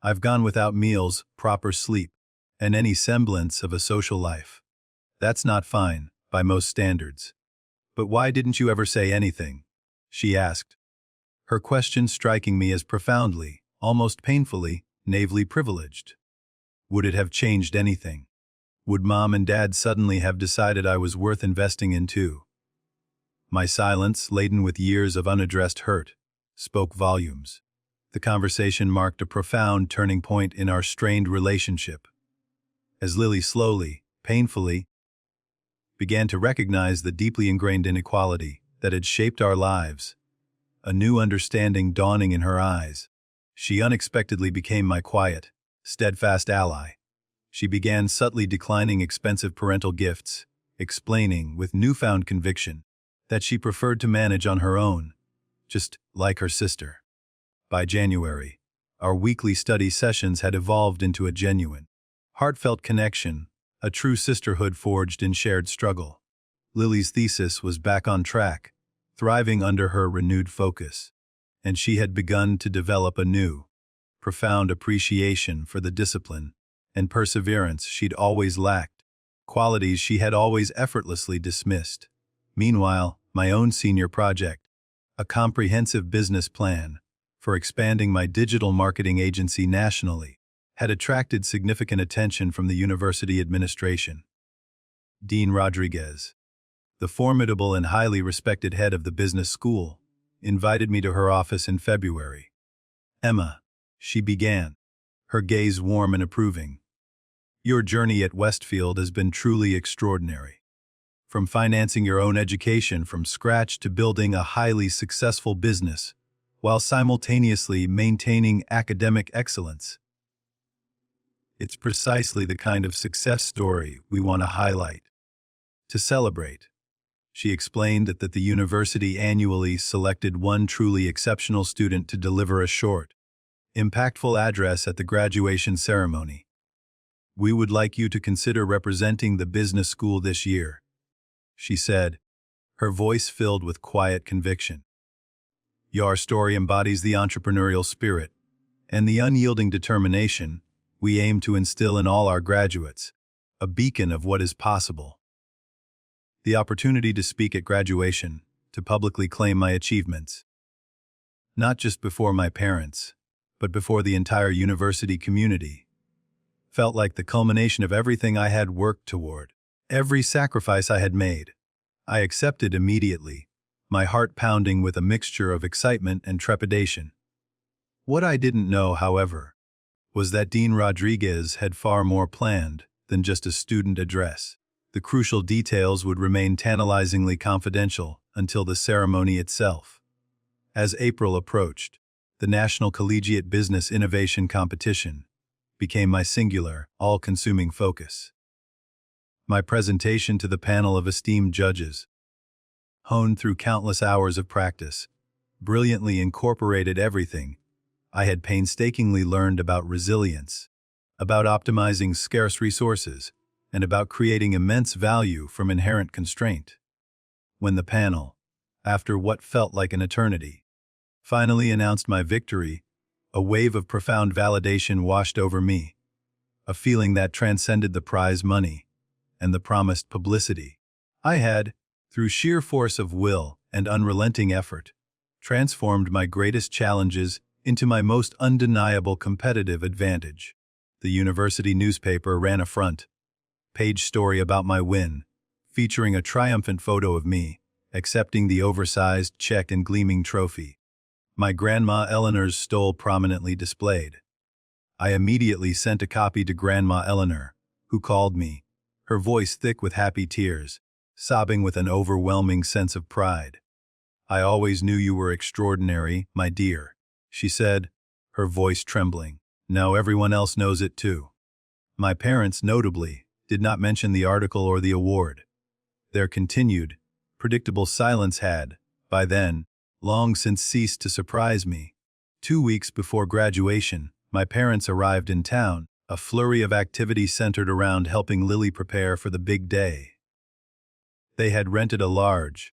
I've gone without meals, proper sleep, and any semblance of a social life. That's not fine, by most standards. But why didn't you ever say anything?" she asked, her question striking me as profoundly, almost painfully, naively privileged. Would it have changed anything? Would Mom and Dad suddenly have decided I was worth investing in too? My silence, laden with years of unaddressed hurt, spoke volumes. The conversation marked a profound turning point in our strained relationship. As Lily slowly, painfully, began to recognize the deeply ingrained inequality that had shaped our lives, a new understanding dawning in her eyes, she unexpectedly became my quiet, steadfast ally. She began subtly declining expensive parental gifts, explaining, with newfound conviction, that she preferred to manage on her own, just like her sister. By January, our weekly study sessions had evolved into a genuine, heartfelt connection, a true sisterhood forged in shared struggle. Lily's thesis was back on track, thriving under her renewed focus, and she had begun to develop a new, profound appreciation for the discipline and perseverance she'd always lacked, qualities she had always effortlessly dismissed. Meanwhile, my own senior project, a comprehensive business plan for expanding my digital marketing agency nationally, had attracted significant attention from the university administration. Dean Rodriguez, the formidable and highly respected head of the business school, invited me to her office in February. "Emma," she began, her gaze warm and approving, "your journey at Westfield has been truly extraordinary. From financing your own education from scratch to building a highly successful business, while simultaneously maintaining academic excellence. It's precisely the kind of success story we want to highlight. To celebrate." She explained that the university annually selected one truly exceptional student to deliver a short, impactful address at the graduation ceremony. "We would like you to consider representing the business school this year," she said, her voice filled with quiet conviction. "Your story embodies the entrepreneurial spirit and the unyielding determination we aim to instill in all our graduates, a beacon of what is possible." The opportunity to speak at graduation, to publicly claim my achievements, not just before my parents, but before the entire university community, felt like the culmination of everything I had worked toward, every sacrifice I had made. I accepted immediately, my heart pounding with a mixture of excitement and trepidation. What I didn't know, however, was that Dean Rodriguez had far more planned than just a student address. The crucial details would remain tantalizingly confidential until the ceremony itself. As April approached, the National Collegiate Business Innovation Competition, became my singular, all-consuming focus. My presentation to the panel of esteemed judges, honed through countless hours of practice, brilliantly incorporated everything I had painstakingly learned about resilience, about optimizing scarce resources, and about creating immense value from inherent constraint. When the panel, after what felt like an eternity, finally announced my victory, a wave of profound validation washed over me, a feeling that transcended the prize money and the promised publicity. I had, through sheer force of will and unrelenting effort, transformed my greatest challenges into my most undeniable competitive advantage. The university newspaper ran a front-page story about my win, featuring a triumphant photo of me accepting the oversized check and gleaming trophy, my Grandma Eleanor's stole prominently displayed. I immediately sent a copy to Grandma Eleanor, who called me, her voice thick with happy tears, sobbing with an overwhelming sense of pride. "I always knew you were extraordinary, my dear," she said, her voice trembling. "Now everyone else knows it too." My parents, notably, did not mention the article or the award. Their continued, predictable silence had, by then, long since ceased to surprise me. 2 weeks before graduation, my parents arrived in town, a flurry of activity centered around helping Lily prepare for the big day. They had rented a large,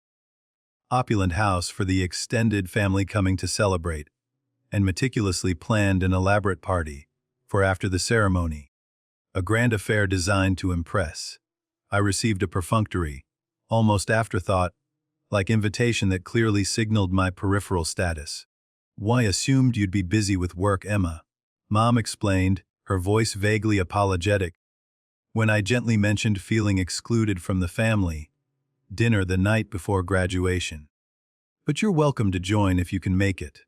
opulent house for the extended family coming to celebrate, and meticulously planned an elaborate party for after the ceremony, a grand affair designed to impress. I received a perfunctory, almost afterthought-like invitation that clearly signaled my peripheral status. "Why, assumed you'd be busy with work, Emma," Mom explained, her voice vaguely apologetic, when I gently mentioned feeling excluded from the family dinner the night before graduation. "But you're welcome to join if you can make it."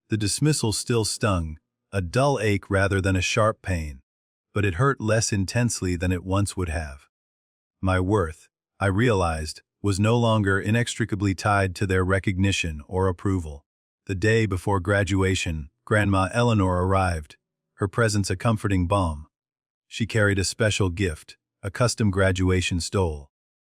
The dismissal still stung, a dull ache rather than a sharp pain, but it hurt less intensely than it once would have. My worth, I realized, was no longer inextricably tied to their recognition or approval. The day before graduation, Grandma Eleanor arrived, her presence a comforting balm. She carried a special gift, a custom graduation stole,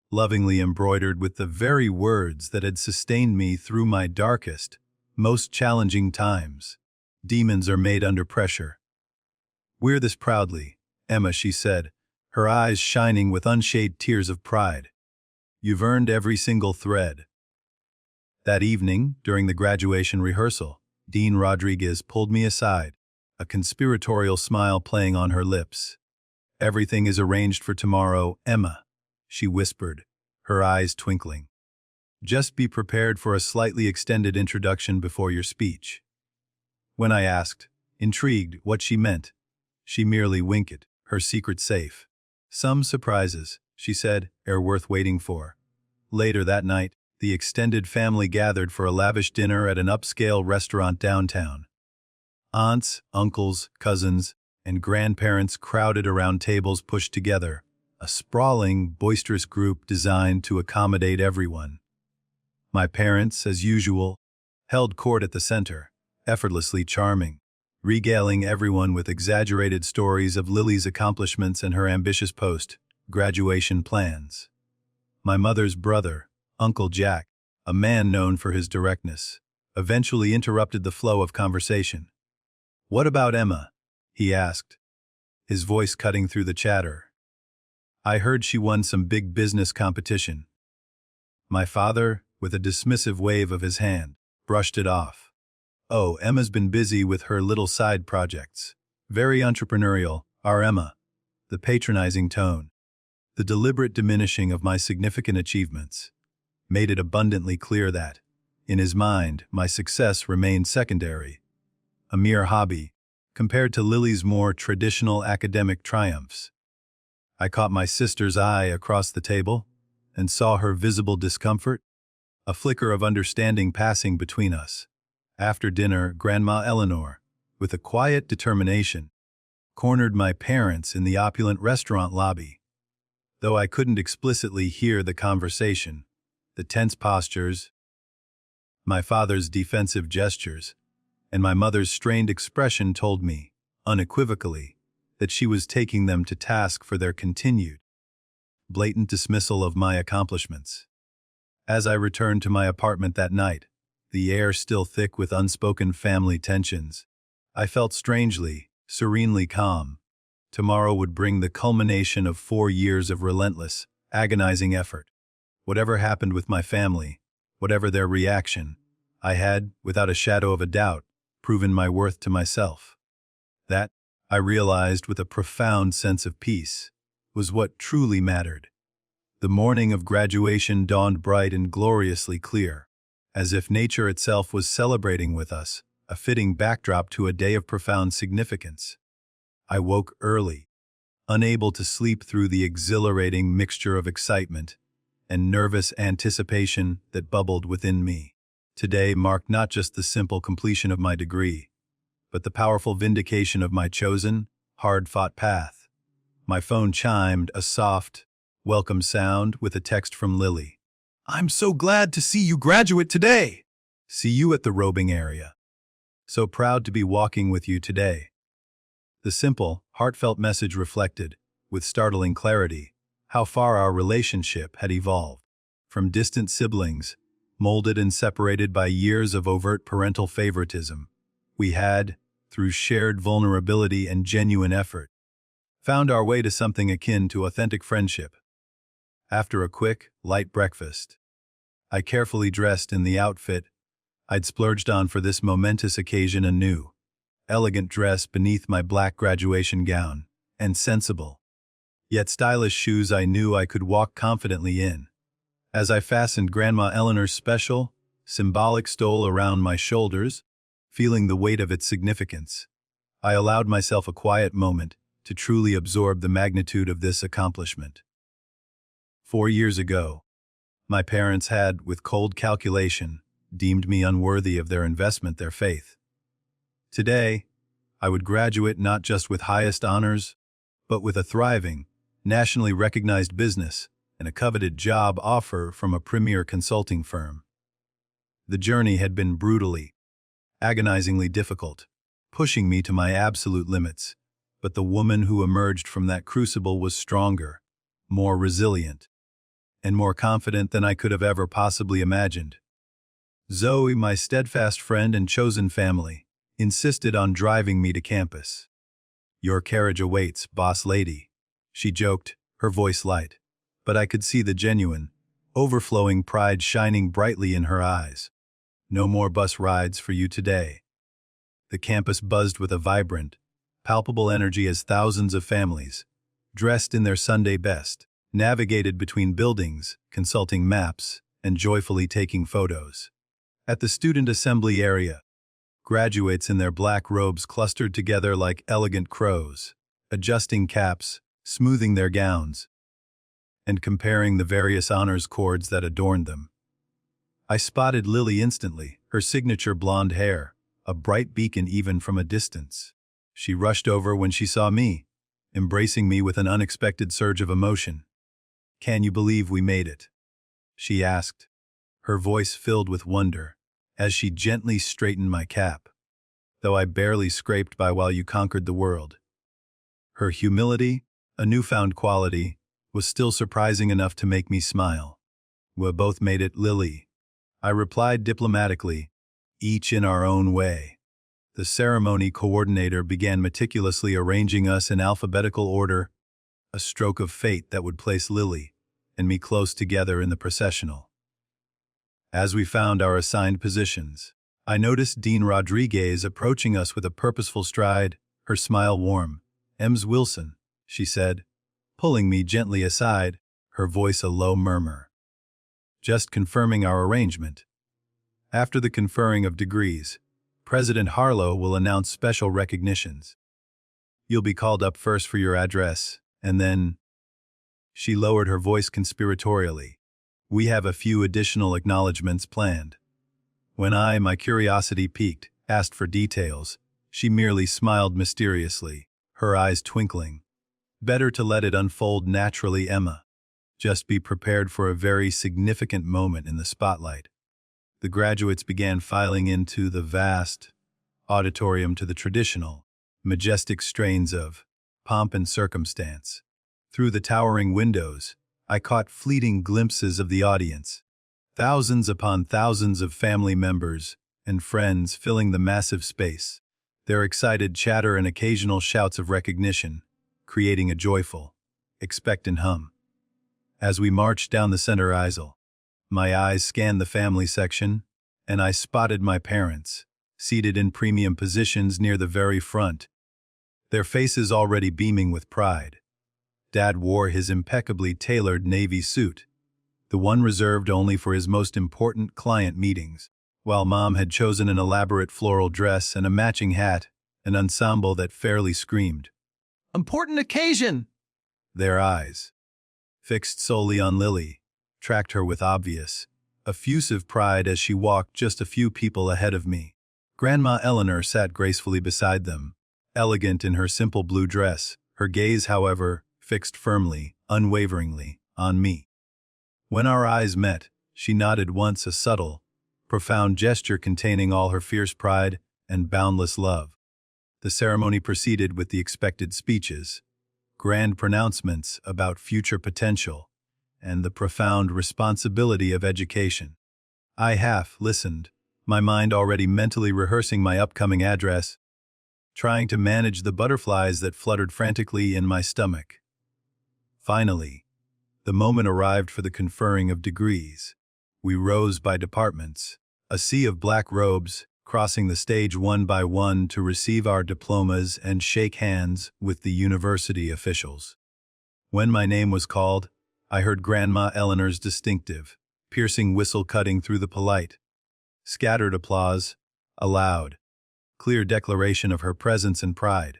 lovingly embroidered with the very words that had sustained me through my darkest, most challenging times. "Demons are made under pressure." "Wear this proudly, Emma," she said, her eyes shining with unshaded tears of pride. "You've earned every single thread." That evening, during the graduation rehearsal, Dean Rodriguez pulled me aside, a conspiratorial smile playing on her lips. "Everything is arranged for tomorrow, Emma," she whispered, her eyes twinkling. "Just be prepared for a slightly extended introduction before your speech." When I asked, intrigued, what she meant, she merely winked, her secret safe. "Some surprises," she said, "are worth waiting for." Later that night, the extended family gathered for a lavish dinner at an upscale restaurant downtown. Aunts, uncles, cousins, and grandparents crowded around tables pushed together, a sprawling, boisterous group designed to accommodate everyone. My parents, as usual, held court at the center, effortlessly charming, regaling everyone with exaggerated stories of Lily's accomplishments and her ambitious post-graduation plans. My mother's brother, Uncle Jack, a man known for his directness, eventually interrupted the flow of conversation. "What about Emma?" he asked, his voice cutting through the chatter. "I heard she won some big business competition." My father, with a dismissive wave of his hand, brushed it off. "Oh, Emma's been busy with her little side projects. Very entrepreneurial, our Emma." The patronizing tone, the deliberate diminishing of my significant achievements, made it abundantly clear that, in his mind, my success remained secondary, a mere hobby, compared to Lily's more traditional academic triumphs. I caught my sister's eye across the table and saw her visible discomfort, a flicker of understanding passing between us. After dinner, Grandma Eleanor, with a quiet determination, cornered my parents in the opulent restaurant lobby. Though I couldn't explicitly hear the conversation, the tense postures, my father's defensive gestures, and my mother's strained expression told me, unequivocally, that she was taking them to task for their continued, blatant dismissal of my accomplishments. As I returned to my apartment that night, the air still thick with unspoken family tensions, I felt strangely, serenely calm. Tomorrow would bring the culmination of 4 years of relentless, agonizing effort. Whatever happened with my family, whatever their reaction, I had, without a shadow of a doubt, proven my worth to myself. That, I realized with a profound sense of peace, was what truly mattered. The morning of graduation dawned bright and gloriously clear, as if nature itself was celebrating with us, a fitting backdrop to a day of profound significance. I woke early, unable to sleep through the exhilarating mixture of excitement and nervous anticipation that bubbled within me. Today marked not just the simple completion of my degree, but the powerful vindication of my chosen, hard-fought path. My phone chimed a soft, welcome sound with a text from Lily. "I'm so glad to see you graduate today. See you at the robing area. So proud to be walking with you today." The simple, heartfelt message reflected, with startling clarity, how far our relationship had evolved. From distant siblings, molded and separated by years of overt parental favoritism, we had, through shared vulnerability and genuine effort, found our way to something akin to authentic friendship. After a quick, light breakfast, I carefully dressed in the outfit I'd splurged on for this momentous occasion, a new, elegant dress beneath my black graduation gown, and sensible, yet stylish shoes I knew I could walk confidently in. As I fastened Grandma Eleanor's special, symbolic stole around my shoulders, feeling the weight of its significance, I allowed myself a quiet moment to truly absorb the magnitude of this accomplishment. 4 years ago, my parents had, with cold calculation, deemed me unworthy of their investment, their faith. Today, I would graduate not just with highest honors, but with a thriving, nationally recognized business and a coveted job offer from a premier consulting firm. The journey had been brutally, agonizingly difficult, pushing me to my absolute limits, but the woman who emerged from that crucible was stronger, more resilient, and more confident than I could have ever possibly imagined. Zoe, my steadfast friend and chosen family, insisted on driving me to campus. "Your carriage awaits, boss lady," she joked, her voice light, but I could see the genuine, overflowing pride shining brightly in her eyes. "No more bus rides for you today." The campus buzzed with a vibrant, palpable energy as thousands of families, dressed in their Sunday best, navigated between buildings, consulting maps, and joyfully taking photos. At the student assembly area, graduates in their black robes clustered together like elegant crows, adjusting caps, smoothing their gowns, and comparing the various honors cords that adorned them. I spotted Lily instantly, her signature blonde hair, a bright beacon even from a distance. She rushed over when she saw me, embracing me with an unexpected surge of emotion. "Can you believe we made it?" she asked, her voice filled with wonder, as she gently straightened my cap. "Though I barely scraped by while you conquered the world." Her humility, a newfound quality, was still surprising enough to make me smile. "We both made it, Lily," I replied diplomatically, "each in our own way." The ceremony coordinator began meticulously arranging us in alphabetical order, a stroke of fate that would place Lily and me close together in the processional. As we found our assigned positions, I noticed Dean Rodriguez approaching us with a purposeful stride, her smile warm. "Ms. Wilson," she said, pulling me gently aside, her voice a low murmur. "Just confirming our arrangement. After the conferring of degrees, President Harlow will announce special recognitions. You'll be called up first for your address, and then—" She lowered her voice conspiratorially. "We have a few additional acknowledgments planned." When I, my curiosity piqued, asked for details, she merely smiled mysteriously, her eyes twinkling. "Better to let it unfold naturally, Emma. Just be prepared for a very significant moment in the spotlight." The graduates began filing into the vast, auditorium to the traditional, majestic strains of pomp and circumstance. Through the towering windows, I caught fleeting glimpses of the audience, thousands upon thousands of family members and friends filling the massive space, their excited chatter and occasional shouts of recognition, creating a joyful, expectant hum. As we marched down the center aisle, my eyes scanned the family section, and I spotted my parents, seated in premium positions near the very front, their faces already beaming with pride. Dad wore his impeccably tailored navy suit, the one reserved only for his most important client meetings, while Mom had chosen an elaborate floral dress and a matching hat, an ensemble that fairly screamed, "Important occasion!" Their eyes, fixed solely on Lily, tracked her with obvious, effusive pride as she walked just a few people ahead of me. Grandma Eleanor sat gracefully beside them, elegant in her simple blue dress, her gaze, however, fixed firmly, unwaveringly, on me. When our eyes met, she nodded once, a subtle, profound gesture containing all her fierce pride and boundless love. The ceremony proceeded with the expected speeches, grand pronouncements about future potential, and the profound responsibility of education. I half listened, my mind already mentally rehearsing my upcoming address, trying to manage the butterflies that fluttered frantically in my stomach. Finally, the moment arrived for the conferring of degrees. We rose by departments, a sea of black robes, crossing the stage one by one to receive our diplomas and shake hands with the university officials. When my name was called, I heard Grandma Eleanor's distinctive, piercing whistle cutting through the polite, scattered applause, a loud, clear declaration of her presence and pride.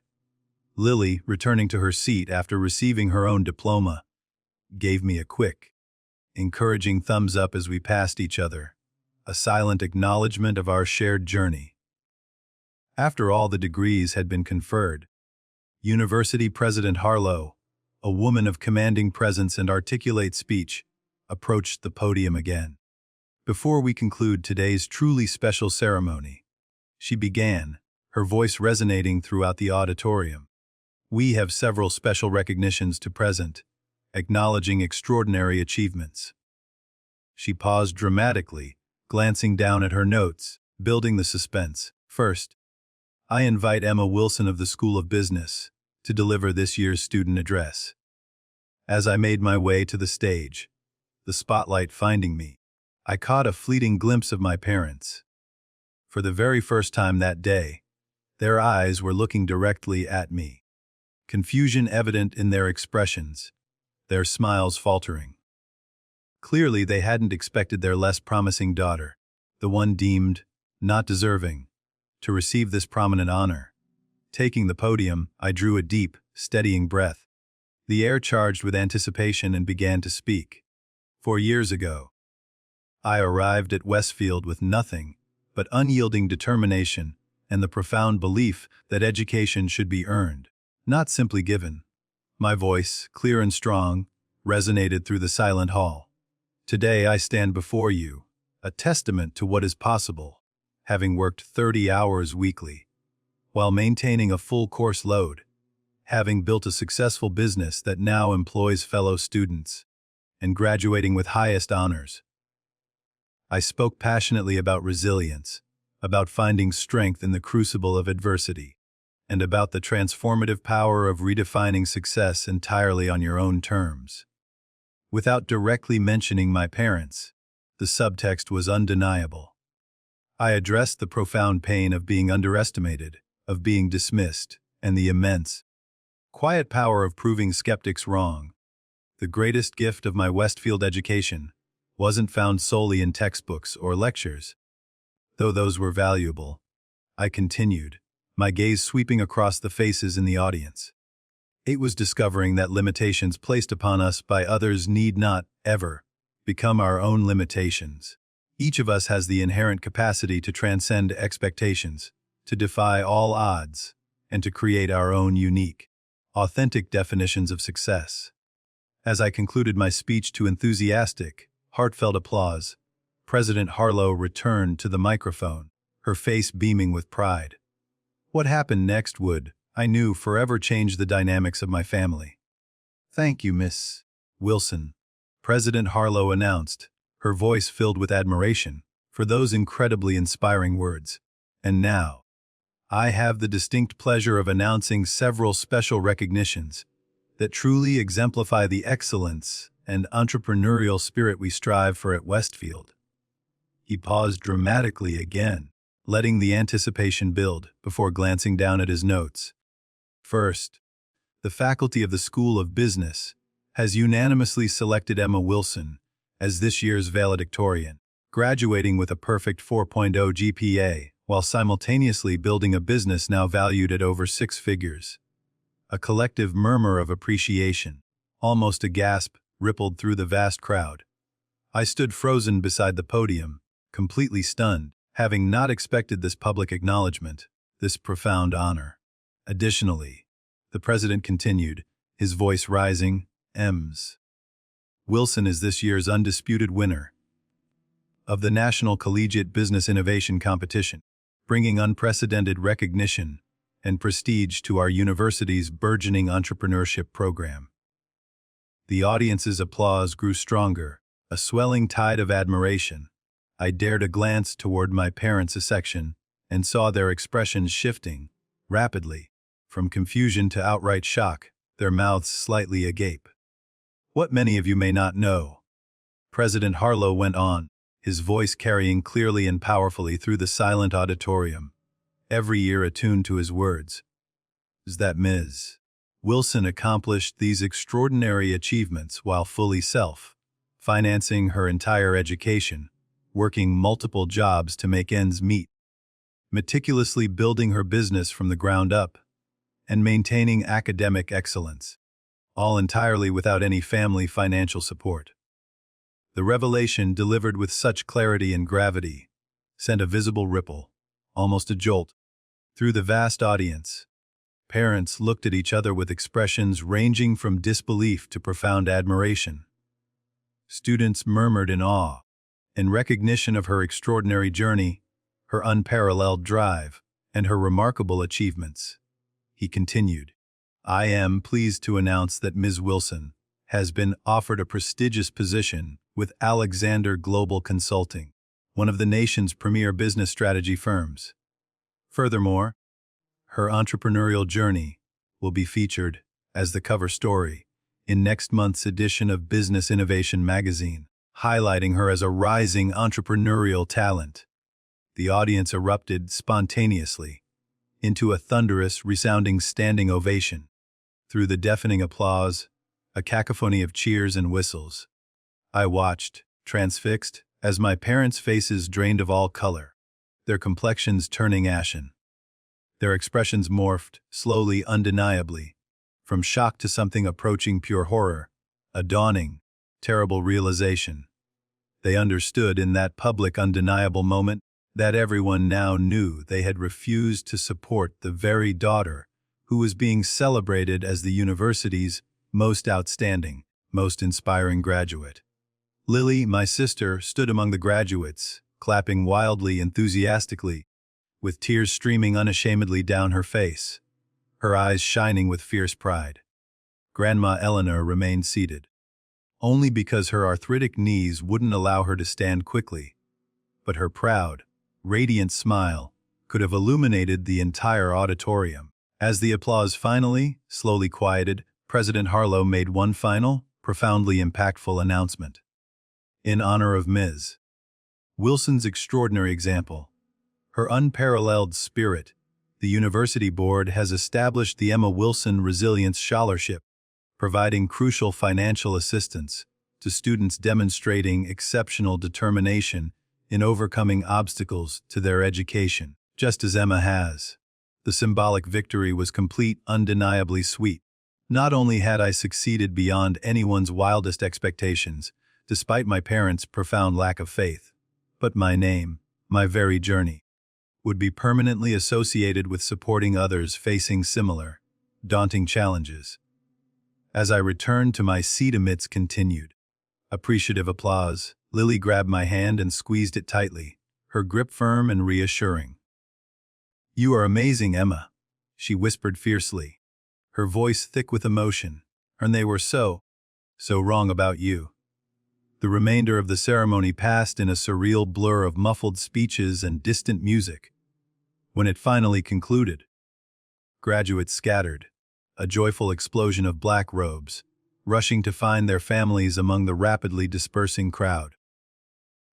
Lily, returning to her seat after receiving her own diploma, gave me a quick, encouraging thumbs up as we passed each other, a silent acknowledgement of our shared journey. After all the degrees had been conferred, University President Harlow, a woman of commanding presence and articulate speech, approached the podium again. Before we conclude today's truly special ceremony, she began, her voice resonating throughout the auditorium. We have several special recognitions to present, acknowledging extraordinary achievements. She paused dramatically, glancing down at her notes, building the suspense. First, I invite Emma Wilson of the School of Business to deliver this year's student address. As I made my way to the stage, the spotlight finding me, I caught a fleeting glimpse of my parents. For the very first time that day, their eyes were looking directly at me, confusion evident in their expressions, their smiles faltering. Clearly, they hadn't expected their less promising daughter, the one deemed not deserving, to receive this prominent honor. Taking the podium, I drew a deep, steadying breath, the air charged with anticipation, and began to speak. 4 years ago, I arrived at Westfield with nothing but unyielding determination and the profound belief that education should be earned, not simply given. My voice, clear and strong, resonated through the silent hall. Today I stand before you, a testament to what is possible, having worked 30 hours weekly, while maintaining a full course load, having built a successful business that now employs fellow students, and graduating with highest honors. I spoke passionately about resilience, about finding strength in the crucible of adversity, and about the transformative power of redefining success entirely on your own terms. Without directly mentioning my parents, the subtext was undeniable. I addressed the profound pain of being underestimated, of being dismissed, and the immense, quiet power of proving skeptics wrong. The greatest gift of my Westfield education wasn't found solely in textbooks or lectures. Though those were valuable, I continued, my gaze sweeping across the faces in the audience. It was discovering that limitations placed upon us by others need not, ever, become our own limitations. Each of us has the inherent capacity to transcend expectations, to defy all odds, and to create our own unique, authentic definitions of success. As I concluded my speech to enthusiastic, heartfelt applause, President Harlow returned to the microphone, her face beaming with pride. What happened next would, I knew, forever change the dynamics of my family. "Thank you, Miss Wilson," President Harlow announced, her voice filled with admiration for those incredibly inspiring words. "And now, I have the distinct pleasure of announcing several special recognitions that truly exemplify the excellence and entrepreneurial spirit we strive for at Westfield." He paused dramatically again, letting the anticipation build before glancing down at his notes. "First, the faculty of the School of Business has unanimously selected Emma Wilson as this year's valedictorian, graduating with a perfect 4.0 GPA while simultaneously building a business now valued at over 6 figures. A collective murmur of appreciation, almost a gasp, rippled through the vast crowd. I stood frozen beside the podium, completely stunned, having not expected this public acknowledgement, this profound honor. Additionally, the president continued, his voice rising, "Ms. Wilson is this year's undisputed winner of the National Collegiate Business Innovation Competition, bringing unprecedented recognition and prestige to our university's burgeoning entrepreneurship program." The audience's applause grew stronger, a swelling tide of admiration. I dared a glance toward my parents' section and saw their expressions shifting, rapidly, from confusion to outright shock, their mouths slightly agape. "What many of you may not know," President Harlow went on, his voice carrying clearly and powerfully through the silent auditorium, every ear attuned to his words, "is that Ms. Wilson accomplished these extraordinary achievements while fully self-financing her entire education, working multiple jobs to make ends meet, meticulously building her business from the ground up, and maintaining academic excellence, all entirely without any family financial support." The revelation, delivered with such clarity and gravity, sent a visible ripple, almost a jolt, through the vast audience. Parents looked at each other with expressions ranging from disbelief to profound admiration. Students murmured in awe, in recognition of her extraordinary journey, her unparalleled drive, and her remarkable achievements. He continued, "I am pleased to announce that Ms. Wilson has been offered a prestigious position with Alexander Global Consulting, one of the nation's premier business strategy firms. Furthermore, her entrepreneurial journey will be featured as the cover story in next month's edition of Business Innovation magazine, highlighting her as a rising entrepreneurial talent." The audience erupted spontaneously into a thunderous, resounding standing ovation. Through the deafening applause, a cacophony of cheers and whistles, I watched, transfixed, as my parents' faces drained of all color, their complexions turning ashen. Their expressions morphed, slowly, undeniably, from shock to something approaching pure horror, a dawning, terrible realization. They understood in that public, undeniable moment that everyone now knew they had refused to support the very daughter who was being celebrated as the university's most outstanding, most inspiring graduate. Lily, my sister, stood among the graduates, clapping wildly, enthusiastically, with tears streaming unashamedly down her face, her eyes shining with fierce pride. Grandma Eleanor remained seated, only because her arthritic knees wouldn't allow her to stand quickly, but her proud, radiant smile could have illuminated the entire auditorium. As the applause finally, slowly quieted, President Harlow made one final, profoundly impactful announcement. In honor of Ms. Wilson's extraordinary example, her unparalleled spirit, the University Board has established the Emma Wilson Resilience Scholarship, providing crucial financial assistance to students demonstrating exceptional determination in overcoming obstacles to their education, just as Emma has. The symbolic victory was complete, undeniably sweet. Not only had I succeeded beyond anyone's wildest expectations, despite my parents' profound lack of faith, but my name, my very journey, would be permanently associated with supporting others facing similar, daunting challenges. As I returned to my seat amidst continued, appreciative applause, Lily grabbed my hand and squeezed it tightly, her grip firm and reassuring. "You are amazing, Emma," she whispered fiercely, her voice thick with emotion, and they were so wrong about you. The remainder of the ceremony passed in a surreal blur of muffled speeches and distant music. When it finally concluded, graduates scattered, a joyful explosion of black robes, rushing to find their families among the rapidly dispersing crowd.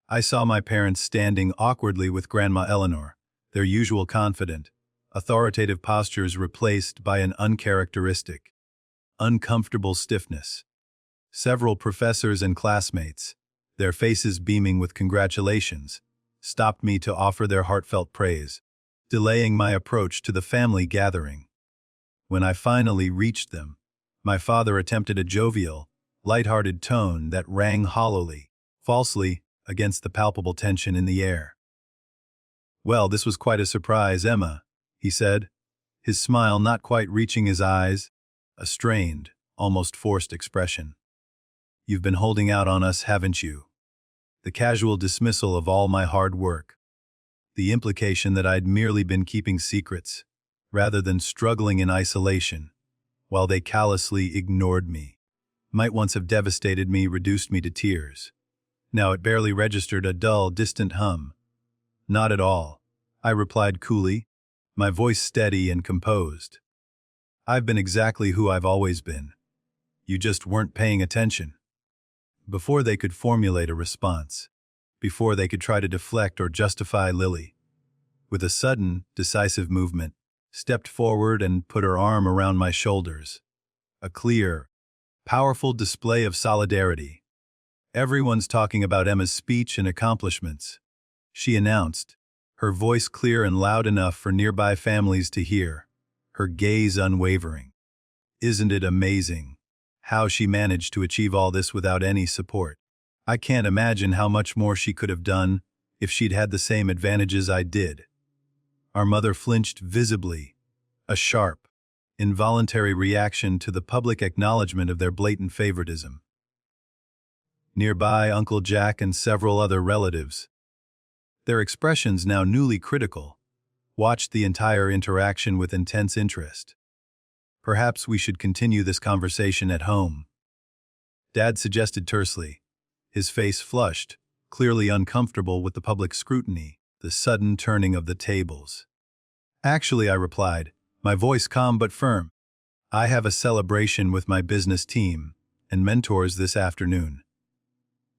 I saw my parents standing awkwardly with Grandma Eleanor, their usual confident, authoritative postures replaced by an uncharacteristic, uncomfortable stiffness. Several professors and classmates, their faces beaming with congratulations, stopped me to offer their heartfelt praise, delaying my approach to the family gathering. When I finally reached them, my father attempted a jovial, light-hearted tone that rang hollowly, falsely, against the palpable tension in the air. "Well, this was quite a surprise, Emma," he said, his smile not quite reaching his eyes, a strained, almost forced expression. "You've been holding out on us, haven't you?" The casual dismissal of all my hard work. The implication that I'd merely been keeping secrets, rather than struggling in isolation, while they callously ignored me, might once have devastated me, reduced me to tears. Now it barely registered a dull, distant hum. "Not at all," I replied coolly, my voice steady and composed. "I've been exactly who I've always been. You just weren't paying attention." Before they could formulate a response, before they could try to deflect or justify, Lily, with a sudden, decisive movement, stepped forward and put her arm around my shoulders. A clear, powerful display of solidarity. "Everyone's talking about Emma's speech and accomplishments," she announced, her voice clear and loud enough for nearby families to hear, her gaze unwavering. "Isn't it amazing how she managed to achieve all this without any support? I can't imagine how much more she could have done if she'd had the same advantages I did." Our mother flinched visibly, a sharp, involuntary reaction to the public acknowledgement of their blatant favoritism. Nearby, Uncle Jack and several other relatives, their expressions now newly critical, watched the entire interaction with intense interest. "Perhaps we should continue this conversation at home," Dad suggested tersely, his face flushed, clearly uncomfortable with the public scrutiny, the sudden turning of the tables. "Actually," I replied, my voice calm but firm, "I have a celebration with my business team and mentors this afternoon.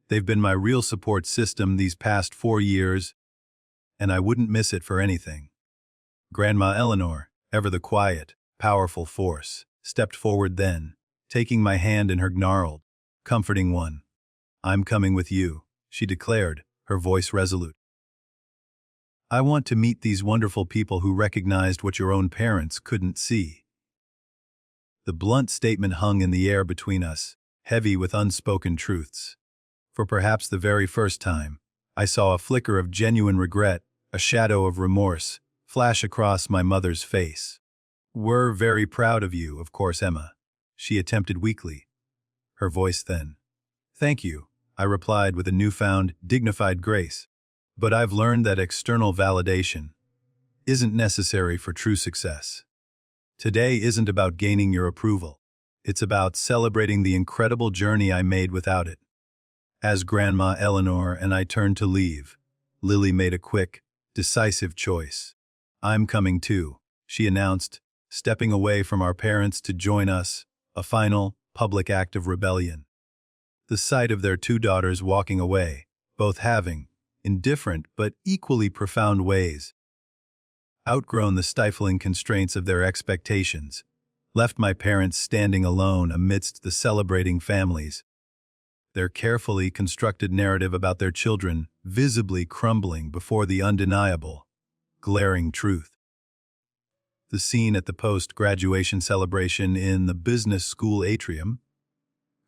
They've been my real support system these past 4 years, and I wouldn't miss it for anything." Grandma Eleanor, ever the quiet, powerful force, stepped forward then, taking my hand in her gnarled, comforting one. "I'm coming with you," she declared, her voice resolute. "I want to meet these wonderful people who recognized what your own parents couldn't see." The blunt statement hung in the air between us, heavy with unspoken truths. For perhaps the very first time, I saw a flicker of genuine regret, a shadow of remorse, flash across my mother's face. "We're very proud of you, of course, Emma," she attempted weakly, her voice thin. "Thank you," I replied with a newfound, dignified grace. "But I've learned that external validation isn't necessary for true success. Today isn't about gaining your approval. It's about celebrating the incredible journey I made without it." As Grandma Eleanor and I turned to leave, Lily made a quick, decisive choice. "I'm coming too," she announced, stepping away from our parents to join us, a final, public act of rebellion. The sight of their 2 daughters walking away, both having, in different but equally profound ways, outgrown the stifling constraints of their expectations, left my parents standing alone amidst the celebrating families, their carefully constructed narrative about their children visibly crumbling before the undeniable, glaring truth. The scene at the post-graduation celebration in the business school atrium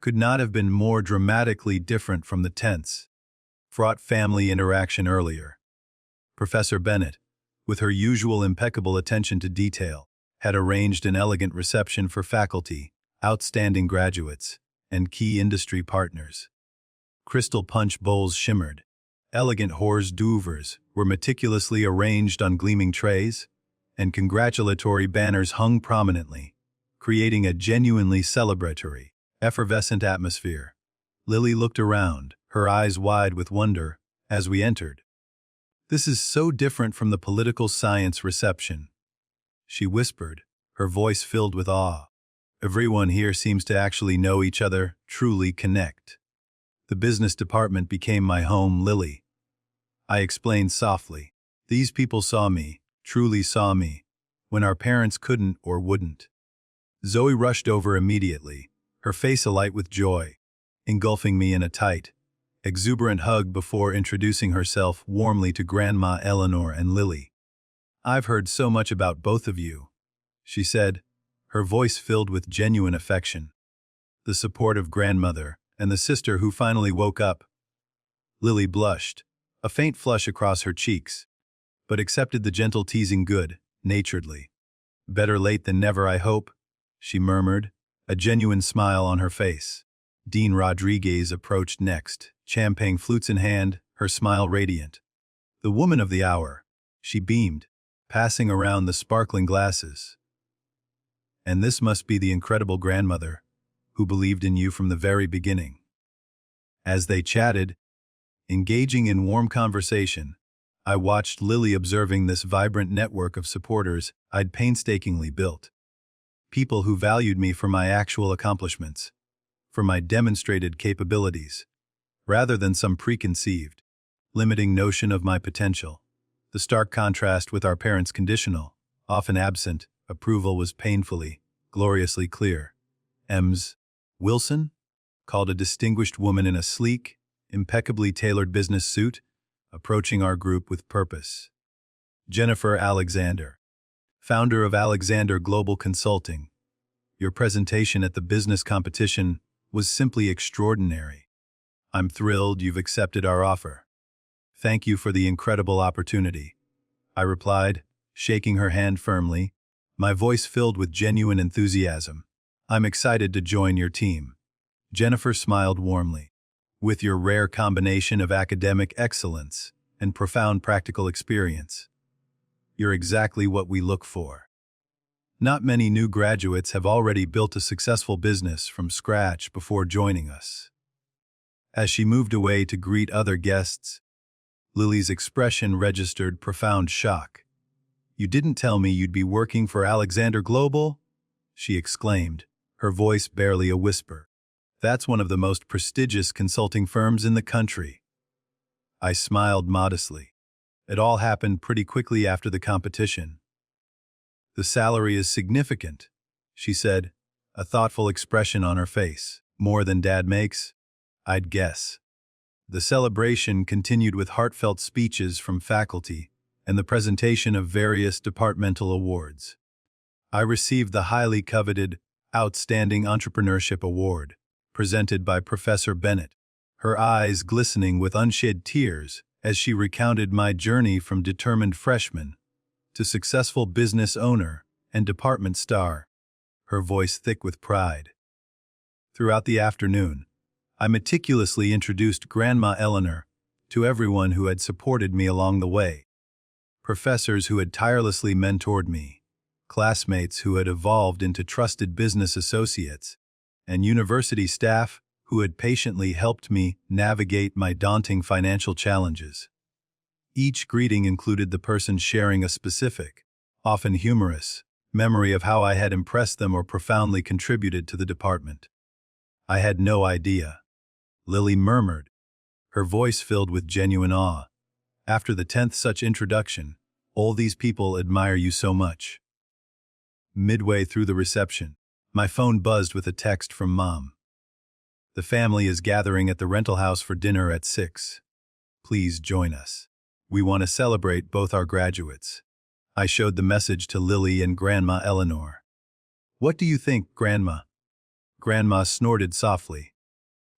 could not have been more dramatically different from the tense, fraught family interaction earlier. Professor Bennett, with her usual impeccable attention to detail, had arranged an elegant reception for faculty, outstanding graduates, and key industry partners. Crystal punch bowls shimmered. Elegant hors d'oeuvres were meticulously arranged on gleaming trays, and congratulatory banners hung prominently, creating a genuinely celebratory, effervescent atmosphere. Lily looked around, her eyes wide with wonder, as we entered. "This is so different from the political science reception," she whispered, her voice filled with awe. "Everyone here seems to actually know each other, truly connect." "The business department became my home, Lily," I explained softly. "These people saw me, truly saw me, when our parents couldn't or wouldn't." Zoe rushed over immediately, her face alight with joy, engulfing me in a tight, exuberant hug before introducing herself warmly to Grandma Eleanor and Lily. "I've heard so much about both of you," she said, her voice filled with genuine affection. The supportive grandmother and the sister who finally woke up. Lily blushed, a faint flush across her cheeks, but accepted the gentle teasing good-naturedly. "Better late than never, I hope," she murmured, a genuine smile on her face. Dean Rodriguez approached next, champagne flutes in hand, her smile radiant. "The woman of the hour," she beamed, passing around the sparkling glasses. "And this must be the incredible grandmother, who believed in you from the very beginning." As they chatted, engaging in warm conversation, I watched Lily observing this vibrant network of supporters I'd painstakingly built. People who valued me for my actual accomplishments, for my demonstrated capabilities, rather than some preconceived, limiting notion of my potential. The stark contrast with our parents' conditional, often absent, approval was painfully, gloriously clear. "Ms. Wilson?" called a distinguished woman in a sleek, impeccably tailored business suit, approaching our group with purpose. "Jennifer Alexander, founder of Alexander Global Consulting. Your presentation at the business competition was simply extraordinary. I'm thrilled you've accepted our offer. Thank you for the incredible opportunity," I replied, shaking her hand firmly, my voice filled with genuine enthusiasm. "I'm excited to join your team." Jennifer smiled warmly. "With your rare combination of academic excellence and profound practical experience, you're exactly what we look for. Not many new graduates have already built a successful business from scratch before joining us." As she moved away to greet other guests, Lily's expression registered profound shock. "You didn't tell me you'd be working for Alexander Global?" she exclaimed, her voice barely a whisper. "That's one of the most prestigious consulting firms in the country." I smiled modestly. It all happened pretty quickly after the competition. "The salary is significant," she said, a thoughtful expression on her face. "More than Dad makes, I'd guess." The celebration continued with heartfelt speeches from faculty and the presentation of various departmental awards. I received the highly coveted Outstanding Entrepreneurship Award, presented by Professor Bennett, her eyes glistening with unshed tears as she recounted my journey from determined freshman to successful business owner and department star, her voice thick with pride. Throughout the afternoon, I meticulously introduced Grandma Eleanor to everyone who had supported me along the way. Professors who had tirelessly mentored me, classmates who had evolved into trusted business associates, and university staff who had patiently helped me navigate my daunting financial challenges. Each greeting included the person sharing a specific, often humorous, memory of how I had impressed them or profoundly contributed to the department. "I had no idea," Lily murmured, her voice filled with genuine awe. "After the 10th such introduction, all these people admire you so much." Midway through the reception, my phone buzzed with a text from Mom. "The family is gathering at the rental house for dinner at 6. Please join us. We want to celebrate both our graduates." I showed the message to Lily and Grandma Eleanor. "What do you think, Grandma?" Grandma snorted softly.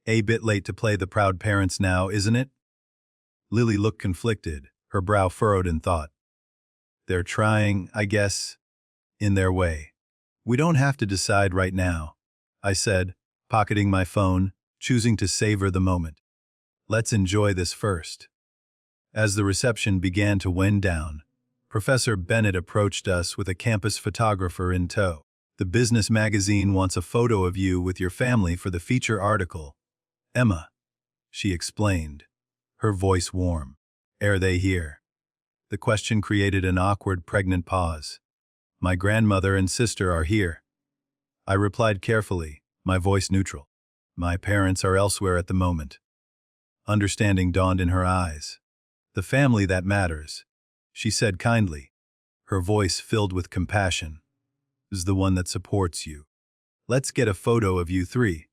"A bit late to play the proud parents now, isn't it?" Lily looked conflicted, her brow furrowed in thought. "They're trying, I guess, in their way. We don't have to decide right now," I said, pocketing my phone, choosing to savor the moment. "Let's enjoy this first." As the reception began to wind down, Professor Bennett approached us with a campus photographer in tow. The business magazine wants a photo of you with your family for the feature article. Emma, she explained, her voice warm. Are they here? The question created an awkward, pregnant pause. My grandmother and sister are here. I replied carefully, my voice neutral. My parents are elsewhere at the moment. Understanding dawned in her eyes. The family that matters, she said kindly, her voice filled with compassion, is the one that supports you. Let's get a photo of you three.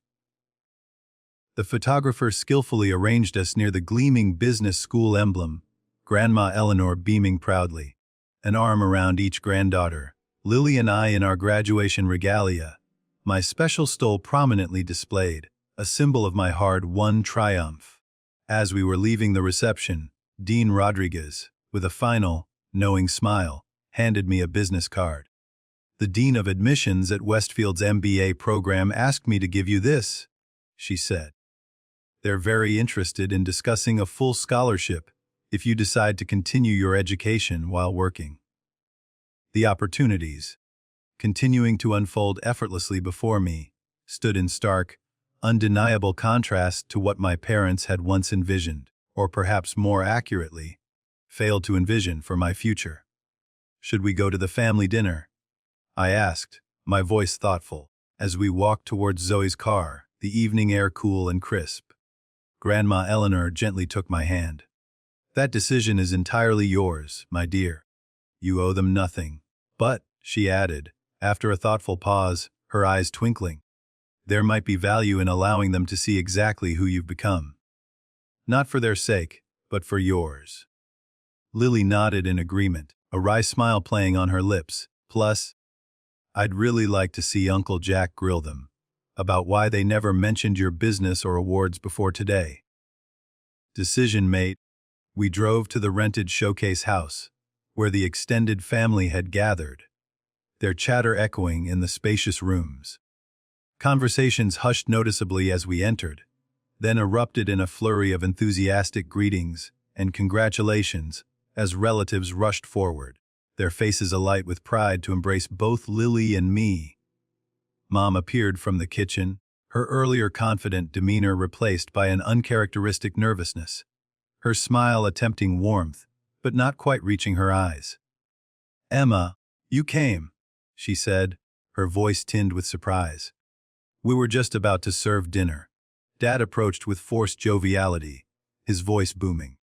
The photographer skillfully arranged us near the gleaming business school emblem, Grandma Eleanor beaming proudly, an arm around each granddaughter, Lily and I in our graduation regalia, my special stole prominently displayed, a symbol of my hard-won triumph. As we were leaving the reception, Dean Rodriguez, with a final, knowing smile, handed me a business card. The Dean of Admissions at Westfield's MBA program asked me to give you this, she said. They're very interested in discussing a full scholarship if you decide to continue your education while working. The opportunities, continuing to unfold effortlessly before me, stood in stark, undeniable contrast to what my parents had once envisioned, or perhaps more accurately, failed to envision for my future. Should we go to the family dinner? I asked, my voice thoughtful, as we walked towards Zoe's car, the evening air cool and crisp. Grandma Eleanor gently took my hand. That decision is entirely yours, my dear. You owe them nothing. But, she added, after a thoughtful pause, her eyes twinkling, there might be value in allowing them to see exactly who you've become. Not for their sake, but for yours. Lily nodded in agreement, a wry smile playing on her lips. Plus, I'd really like to see Uncle Jack grill them about why they never mentioned your business or awards before today. Decision made, we drove to the rented showcase house, where the extended family had gathered, their chatter echoing in the spacious rooms. Conversations hushed noticeably as we entered, then erupted in a flurry of enthusiastic greetings and congratulations as relatives rushed forward, their faces alight with pride to embrace both Lily and me. Mom appeared from the kitchen, her earlier confident demeanor replaced by an uncharacteristic nervousness, her smile attempting warmth, but not quite reaching her eyes. Emma, you came, she said, her voice tinged with surprise. We were just about to serve dinner. Dad approached with forced joviality, his voice booming.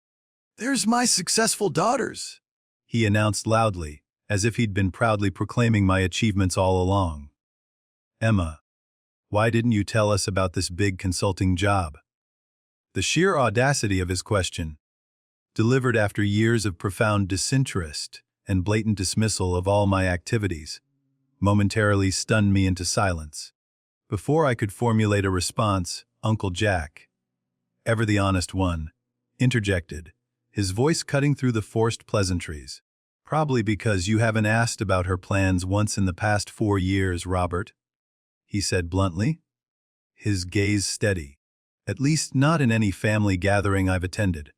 There's my successful daughters, he announced loudly, as if he'd been proudly proclaiming my achievements all along. Emma, why didn't you tell us about this big consulting job? The sheer audacity of his question, delivered after years of profound disinterest and blatant dismissal of all my activities, momentarily stunned me into silence. Before I could formulate a response, Uncle Jack, ever the honest one, interjected, his voice cutting through the forced pleasantries. Probably because you haven't asked about her plans once in the past 4 years, Robert, he said bluntly, his gaze steady, at least not in any family gathering I've attended.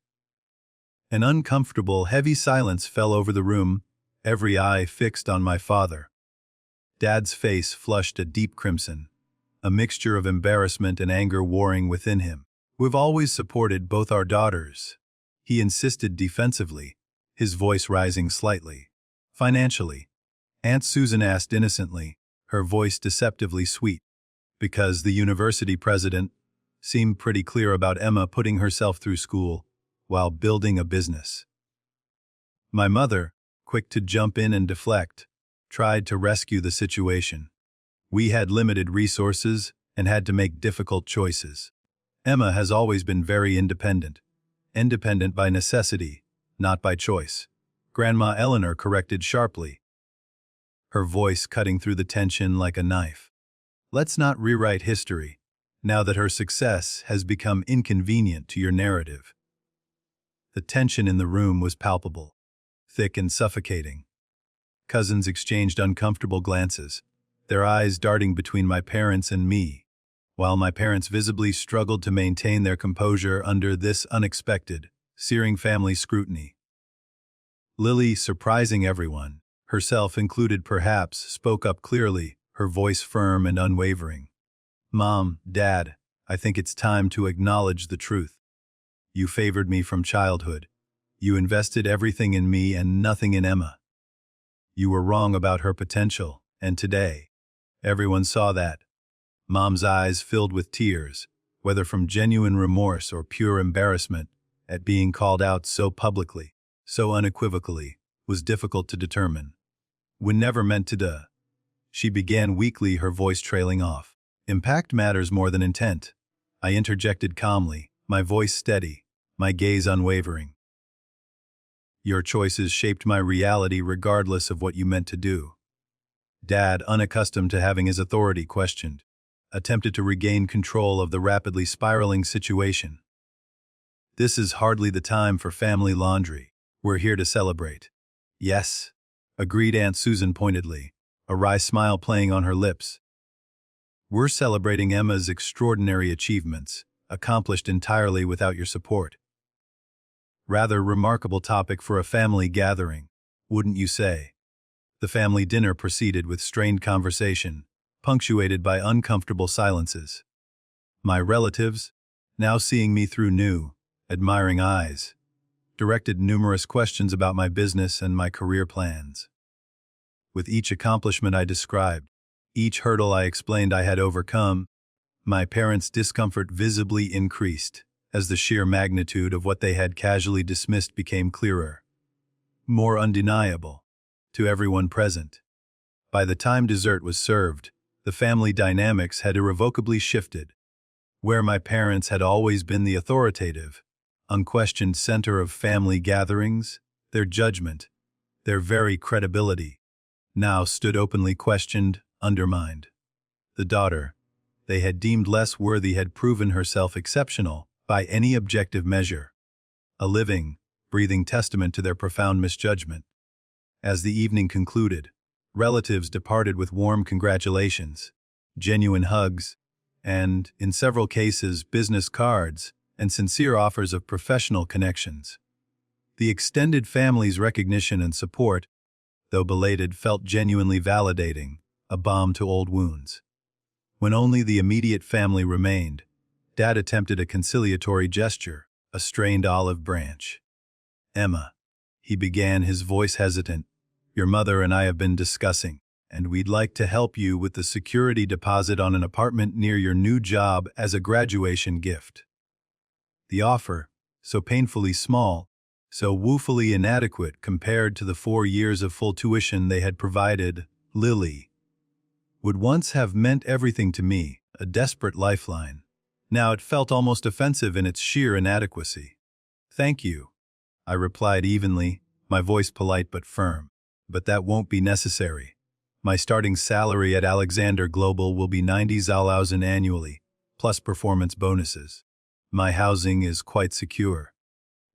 An uncomfortable, heavy silence fell over the room, every eye fixed on my father. Dad's face flushed a deep crimson, a mixture of embarrassment and anger warring within him. We've always supported both our daughters, he insisted defensively, his voice rising slightly. Financially, Aunt Susan asked innocently, her voice deceptively sweet, because the university president seemed pretty clear about Emma putting herself through school while building a business. My mother, quick to jump in and deflect, tried to rescue the situation. We had limited resources and had to make difficult choices. Emma has always been very independent by necessity, not by choice, Grandma Eleanor corrected sharply, her voice cutting through the tension like a knife. Let's not rewrite history, now that her success has become inconvenient to your narrative. The tension in the room was palpable, thick and suffocating. Cousins exchanged uncomfortable glances, their eyes darting between my parents and me, while my parents visibly struggled to maintain their composure under this unexpected, searing family scrutiny. Lily, surprising everyone, herself included perhaps, spoke up clearly, her voice firm and unwavering. "Mom, Dad, I think it's time to acknowledge the truth. You favored me from childhood. You invested everything in me and nothing in Emma. You were wrong about her potential, and today, everyone saw that." Mom's eyes filled with tears, whether from genuine remorse or pure embarrassment at being called out so publicly, so unequivocally, was difficult to determine. "We never meant to do." She began weakly, her voice trailing off. "Impact matters more than intent." I interjected calmly, my voice steady, my gaze unwavering. "Your choices shaped my reality regardless of what you meant to do." Dad, unaccustomed to having his authority questioned, attempted to regain control of the rapidly spiraling situation. "This is hardly the time for family laundry. We're here to celebrate." "Yes," agreed Aunt Susan pointedly, a wry smile playing on her lips. "We're celebrating Emma's extraordinary achievements, accomplished entirely without your support." Rather remarkable topic for a family gathering, wouldn't you say? The family dinner proceeded with strained conversation, punctuated by uncomfortable silences. My relatives, now seeing me through new, admiring eyes, directed numerous questions about my business and my career plans. With each accomplishment I described, each hurdle I explained I had overcome, my parents' discomfort visibly increased as the sheer magnitude of what they had casually dismissed became clearer, more undeniable, to everyone present. By the time dessert was served, the family dynamics had irrevocably shifted. Where my parents had always been the authoritative, unquestioned center of family gatherings, their judgment, their very credibility, now stood openly questioned, undermined. The daughter they had deemed less worthy had proven herself exceptional by any objective measure, a living, breathing testament to their profound misjudgment. As the evening concluded, relatives departed with warm congratulations, genuine hugs, and, in several cases, business cards and sincere offers of professional connections. The extended family's recognition and support, though belated, felt genuinely validating, a balm to old wounds. When only the immediate family remained, Dad attempted a conciliatory gesture, a strained olive branch. "Emma," he began, his voice hesitant, "your mother and I have been discussing, and we'd like to help you with the security deposit on an apartment near your new job as a graduation gift." The offer, so painfully small, so woefully inadequate compared to the 4 years of full tuition they had provided Lily, would once have meant everything to me, a desperate lifeline. Now it felt almost offensive in its sheer inadequacy. "Thank you," I replied evenly, my voice polite but firm. "But that won't be necessary. My starting salary at Alexander Global will be $90,000 annually, plus performance bonuses. My housing is quite secure."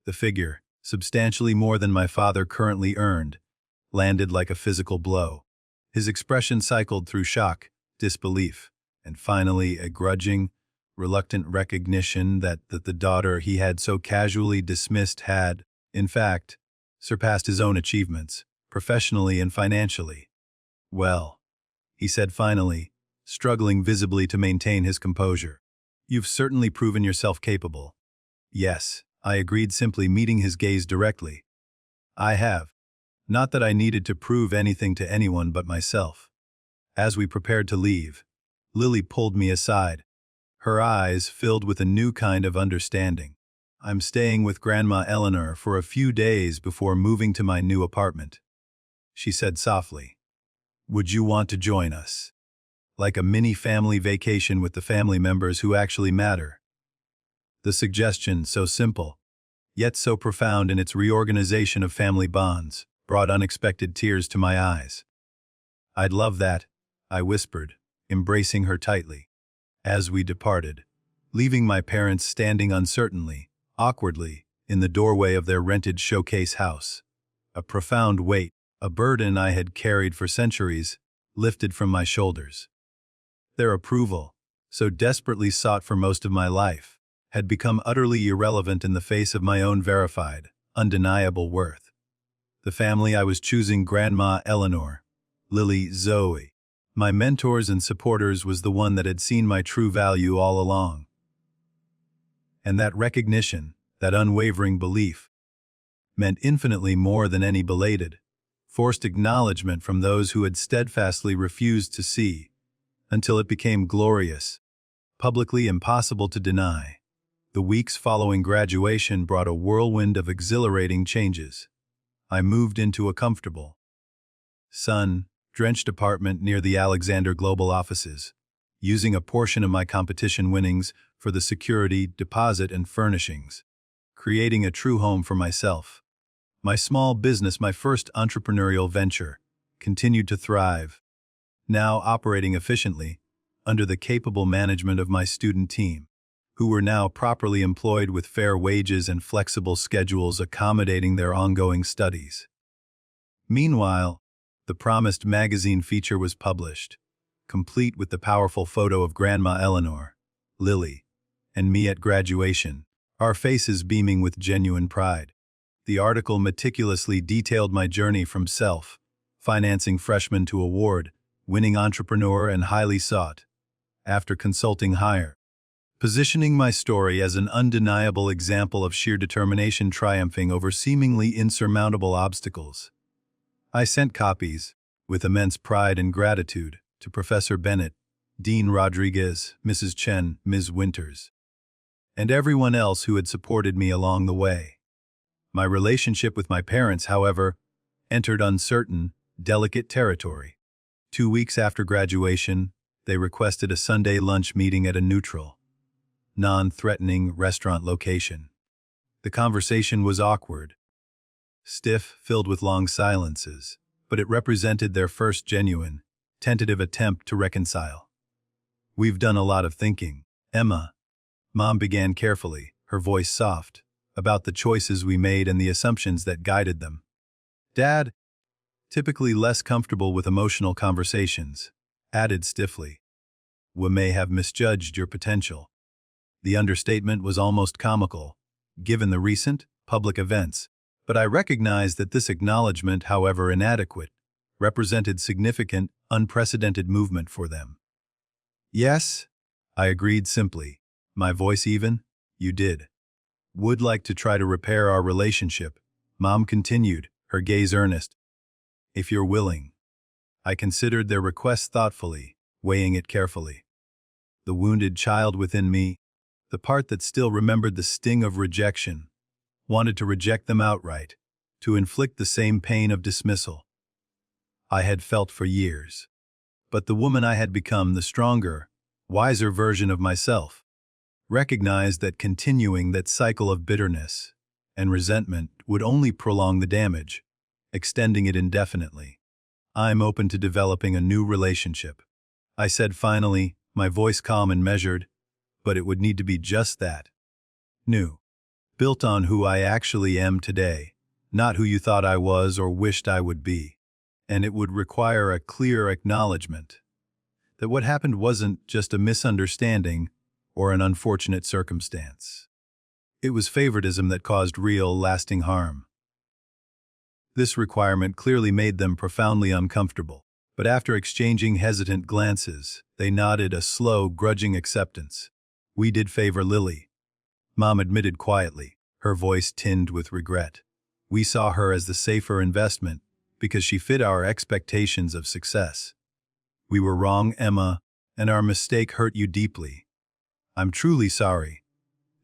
The figure, substantially more than my father currently earned, landed like a physical blow. His expression cycled through shock, disbelief, and finally a grudging, reluctant recognition that the daughter he had so casually dismissed had, in fact, surpassed his own achievements, professionally and financially. "Well," he said finally, struggling visibly to maintain his composure, "you've certainly proven yourself capable." "Yes," I agreed, simply meeting his gaze directly. "I have. Not that I needed to prove anything to anyone but myself." As we prepared to leave, Lily pulled me aside, her eyes filled with a new kind of understanding. "I'm staying with Grandma Eleanor for a few days before moving to my new apartment," she said softly. "Would you want to join us? Like a mini-family vacation with the family members who actually matter." The suggestion, so simple, yet so profound in its reorganization of family bonds, brought unexpected tears to my eyes. "I'd love that," I whispered, embracing her tightly. As we departed, leaving my parents standing uncertainly, awkwardly, in the doorway of their rented showcase house, a profound weight, a burden I had carried for centuries, lifted from my shoulders. Their approval, so desperately sought for most of my life, had become utterly irrelevant in the face of my own verified, undeniable worth. The family I was choosing, Grandma Eleanor, Lily Zoe. My mentors and supporters was the one that had seen my true value all along. And that recognition, that unwavering belief, meant infinitely more than any belated, forced acknowledgement from those who had steadfastly refused to see, until it became glorious, publicly impossible to deny. The weeks following graduation brought a whirlwind of exhilarating changes. I moved into a comfortable, sun-drenched apartment near the Alexander Global offices, using a portion of my competition winnings for the security, deposit, and furnishings, creating a true home for myself. My small business, my first entrepreneurial venture, continued to thrive, now operating efficiently under the capable management of my student team, who were now properly employed with fair wages and flexible schedules accommodating their ongoing studies. Meanwhile, the promised magazine feature was published, complete with the powerful photo of Grandma Eleanor, Lily, and me at graduation, our faces beaming with genuine pride. The article meticulously detailed my journey from self-financing freshman to award-winning entrepreneur and highly sought, after consulting higher, positioning my story as an undeniable example of sheer determination triumphing over seemingly insurmountable obstacles. I sent copies, with immense pride and gratitude, to Professor Bennett, Dean Rodriguez, Mrs. Chen, Ms. Winters, and everyone else who had supported me along the way. My relationship with my parents, however, entered uncertain, delicate territory. 2 weeks after graduation, they requested a Sunday lunch meeting at a neutral, non-threatening restaurant location. The conversation was awkward, stiff, filled with long silences, but it represented their first genuine, tentative attempt to reconcile. "We've done a lot of thinking, Emma," Mom began carefully, her voice soft, about the choices we made and the assumptions that guided them. Dad, typically less comfortable with emotional conversations, added stiffly, "We may have misjudged your potential." The understatement was almost comical, given the recent, public events, but I recognized that this acknowledgement, however inadequate, represented significant, unprecedented movement for them. "Yes," I agreed simply, my voice even, "you did. Would like to try to repair our relationship," Mom continued, her gaze earnest. "If you're willing." I considered their request thoughtfully, weighing it carefully. The wounded child within me, the part that still remembered the sting of rejection, wanted to reject them outright, to inflict the same pain of dismissal I had felt for years. But the woman I had become, the stronger, wiser version of myself, recognized that continuing that cycle of bitterness and resentment would only prolong the damage, extending it indefinitely. "I'm open to developing a new relationship," I said finally, my voice calm and measured, "but it would need to be just that. New. Built on who I actually am today, not who you thought I was or wished I would be. And it would require a clear acknowledgement that what happened wasn't just a misunderstanding or an unfortunate circumstance. It was favoritism that caused real, lasting harm." This requirement clearly made them profoundly uncomfortable, but after exchanging hesitant glances, they nodded a slow, grudging acceptance. "We did favor Lily," Mom admitted quietly, her voice tinged with regret. "We saw her as the safer investment because she fit our expectations of success. We were wrong, Emma, and our mistake hurt you deeply. I'm truly sorry."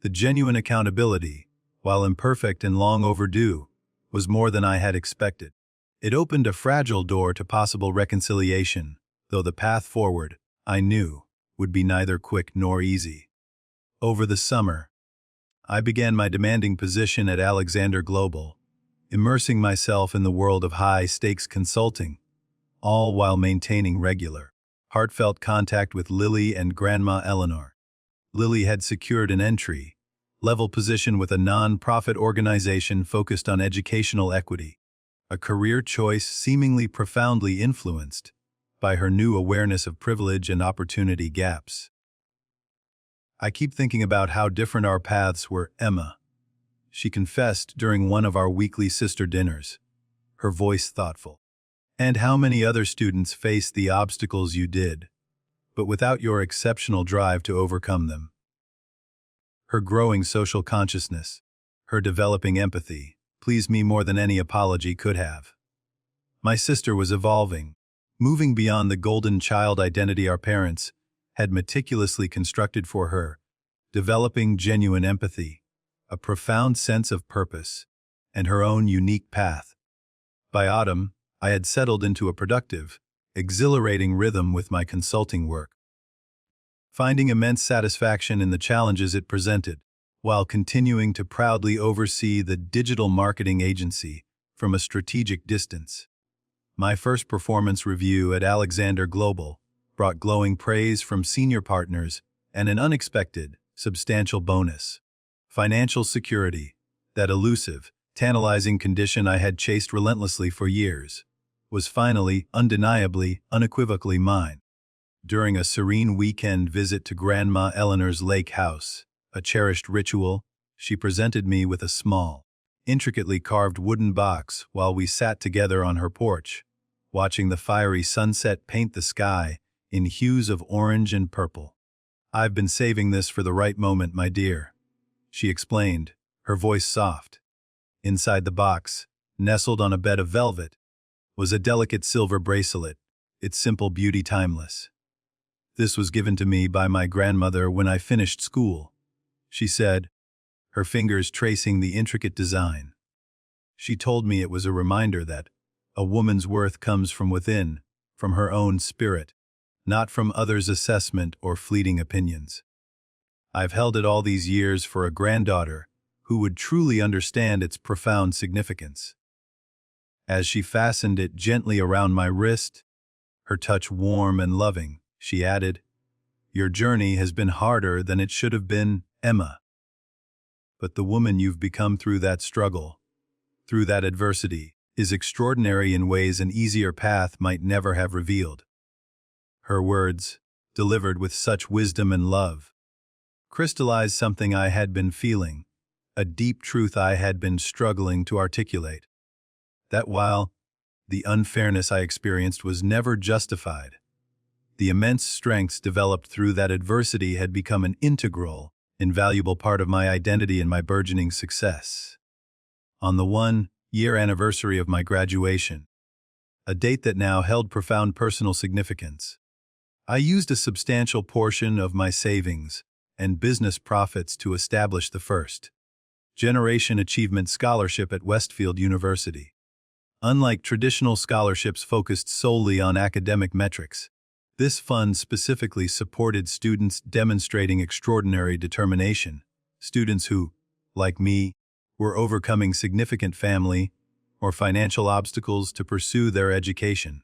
The genuine accountability, while imperfect and long overdue, was more than I had expected. It opened a fragile door to possible reconciliation, though the path forward, I knew, would be neither quick nor easy. Over the summer, I began my demanding position at Alexander Global, immersing myself in the world of high-stakes consulting, all while maintaining regular, heartfelt contact with Lily and Grandma Eleanor. Lily had secured an entry-level position with a non-profit organization focused on educational equity, a career choice seemingly profoundly influenced by her new awareness of privilege and opportunity gaps. "I keep thinking about how different our paths were, Emma," she confessed during one of our weekly sister dinners. her voice thoughtful. And how many other students face the obstacles you did, but without your exceptional drive to overcome them? Her growing social consciousness, her developing empathy, pleased me more than any apology could have. My sister was evolving, moving beyond the golden child identity our parents had meticulously constructed for her, developing genuine empathy, a profound sense of purpose, and her own unique path. By autumn, I had settled into a productive, exhilarating rhythm with my consulting work, finding immense satisfaction in the challenges it presented, while continuing to proudly oversee the digital marketing agency from a strategic distance. My first performance review at Alexander Global brought glowing praise from senior partners and an unexpected, substantial bonus. Financial security, that elusive, tantalizing condition I had chased relentlessly for years, was finally, undeniably, unequivocally mine. During a serene weekend visit to Grandma Eleanor's lake house, a cherished ritual, she presented me with a small, intricately carved wooden box while we sat together on her porch, watching the fiery sunset paint the sky in hues of orange and purple. "I've been saving this for the right moment, my dear," she explained, her voice soft. Inside the box, nestled on a bed of velvet, was a delicate silver bracelet, its simple beauty timeless. "This was given to me by my grandmother when I finished school," she said, her fingers tracing the intricate design. "She told me it was a reminder that a woman's worth comes from within, from her own spirit, not from others' assessment or fleeting opinions. I've held it all these years for a granddaughter who would truly understand its profound significance." As she fastened it gently around my wrist, her touch warm and loving, she added, "Your journey has been harder than it should have been, Emma. But the woman you've become through that struggle, through that adversity, is extraordinary in ways an easier path might never have revealed." Her words, delivered with such wisdom and love, crystallized something I had been feeling, a deep truth I had been struggling to articulate. That while the unfairness I experienced was never justified, the immense strengths developed through that adversity had become an integral, invaluable part of my identity and my burgeoning success. On the 1-year anniversary of my graduation, a date that now held profound personal significance, I used a substantial portion of my savings and business profits to establish the first Generation Achievement Scholarship at Westfield University. Unlike traditional scholarships focused solely on academic metrics, this fund specifically supported students demonstrating extraordinary determination, students who, like me, were overcoming significant family or financial obstacles to pursue their education.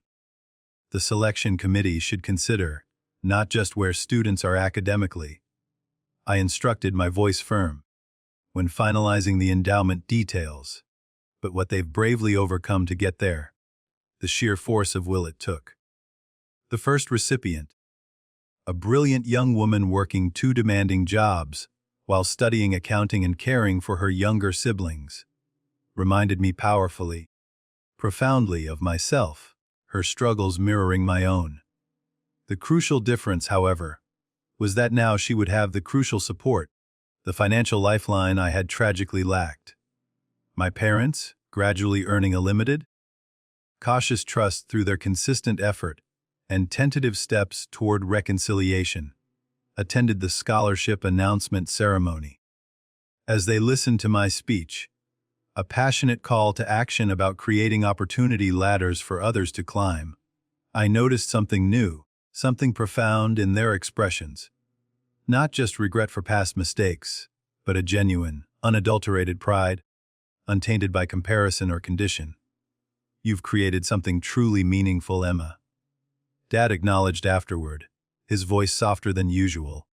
The selection committee should consider not just where students are academically. I instructed, my voice firm, when finalizing the endowment details, but what they've bravely overcome to get there, the sheer force of will it took. The first recipient, a brilliant young woman working 2 demanding jobs while studying accounting and caring for her younger siblings, reminded me powerfully, profoundly of myself, her struggles mirroring my own. The crucial difference, however, was that now she would have the crucial support, the financial lifeline I had tragically lacked. My parents, gradually earning a limited, cautious trust through their consistent effort and tentative steps toward reconciliation, attended the scholarship announcement ceremony. As they listened to my speech, a passionate call to action about creating opportunity ladders for others to climb, I noticed something new, something profound in their expressions. Not just regret for past mistakes, but a genuine, unadulterated pride, untainted by comparison or condition. "You've created something truly meaningful, Emma," Dad acknowledged afterward, his voice softer than usual,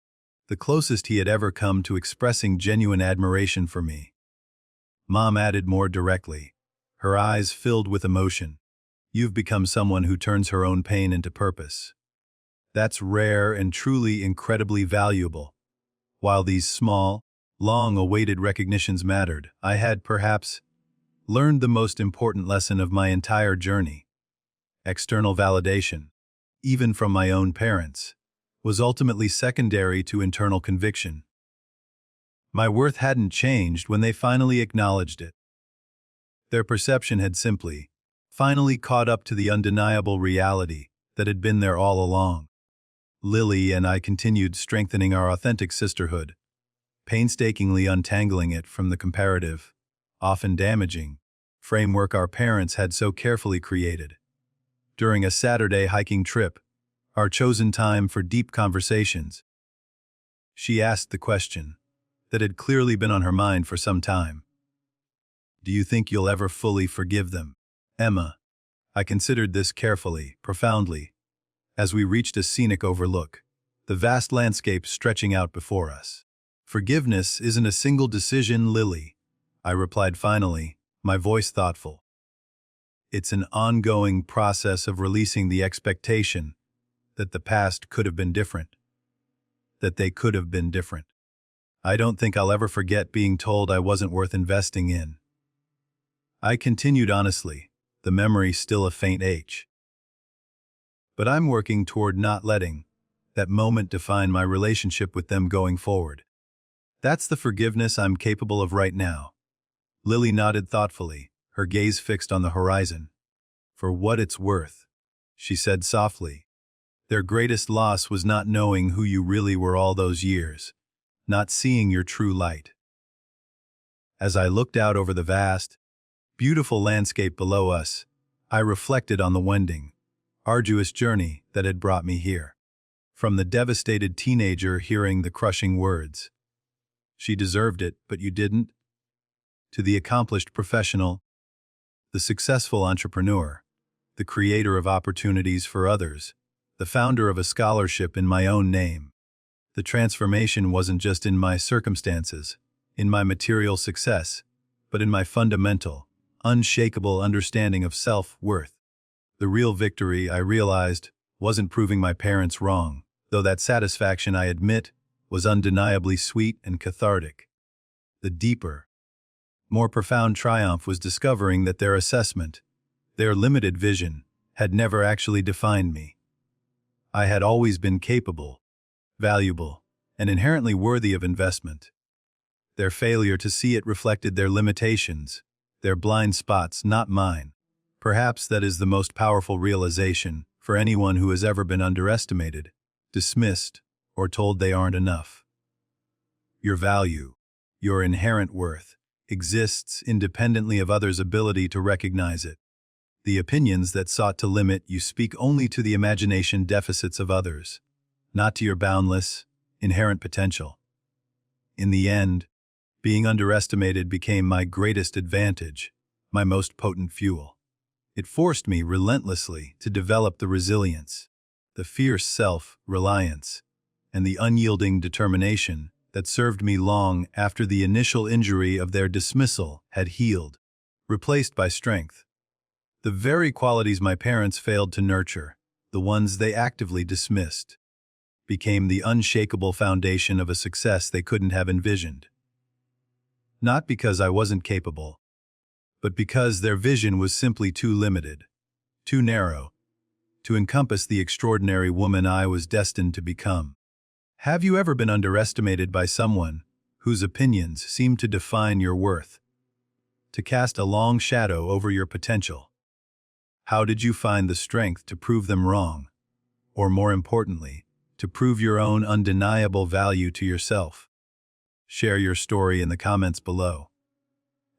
the closest he had ever come to expressing genuine admiration for me. Mom added more directly, her eyes filled with emotion, "You've become someone who turns her own pain into purpose. That's rare and truly incredibly valuable." While these small, long-awaited recognitions mattered, I had perhaps learned the most important lesson of my entire journey. External validation, even from my own parents, was ultimately secondary to internal conviction. My worth hadn't changed when they finally acknowledged it. Their perception had finally caught up to the undeniable reality that had been there all along. Lily and I continued strengthening our authentic sisterhood, painstakingly untangling it from the comparative, often damaging, framework our parents had so carefully created. During a Saturday hiking trip, our chosen time for deep conversations, she asked the question that had clearly been on her mind for some time. Do you think you'll ever fully forgive them, Emma? I considered this carefully, profoundly, as we reached a scenic overlook, the vast landscape stretching out before us. Forgiveness isn't a single decision, Lily, I replied finally, my voice thoughtful. It's an ongoing process of releasing the expectation that the past could have been different, that they could have been different. I don't think I'll ever forget being told I wasn't worth investing in. I continued honestly, the memory still a faint ache. But I'm working toward not letting that moment define my relationship with them going forward. That's the forgiveness I'm capable of right now. Lily nodded thoughtfully, her gaze fixed on the horizon. For what it's worth, she said softly. Their greatest loss was not knowing who you really were all those years, not seeing your true light. As I looked out over the vast, beautiful landscape below us, I reflected on the winding, arduous journey that had brought me here. From the devastated teenager hearing the crushing words, "She deserved it, but you didn't," to the accomplished professional, the successful entrepreneur, the creator of opportunities for others, the founder of a scholarship in my own name. The transformation wasn't just in my circumstances, in my material success, but in my fundamental, unshakable understanding of self-worth. The real victory, I realized, wasn't proving my parents wrong, though that satisfaction, I admit, was undeniably sweet and cathartic. The deeper, more profound triumph was discovering that their assessment, their limited vision, had never actually defined me. I had always been capable, valuable, and inherently worthy of investment. Their failure to see it reflected their limitations, their blind spots, not mine. Perhaps that is the most powerful realization for anyone who has ever been underestimated, dismissed, or told they aren't enough. Your value, your inherent worth, exists independently of others' ability to recognize it. The opinions that sought to limit you speak only to the imagination deficits of others, not to your boundless, inherent potential. In the end, being underestimated became my greatest advantage, my most potent fuel. It forced me relentlessly to develop the resilience, the fierce self-reliance, and the unyielding determination that served me long after the initial injury of their dismissal had healed, replaced by strength. The very qualities my parents failed to nurture, the ones they actively dismissed, became the unshakable foundation of a success they couldn't have envisioned. Not because I wasn't capable, but because their vision was simply too limited, too narrow, to encompass the extraordinary woman I was destined to become. Have you ever been underestimated by someone whose opinions seemed to define your worth, to cast a long shadow over your potential? How did you find the strength to prove them wrong, or more importantly, to prove your own undeniable value to yourself? Share your story in the comments below.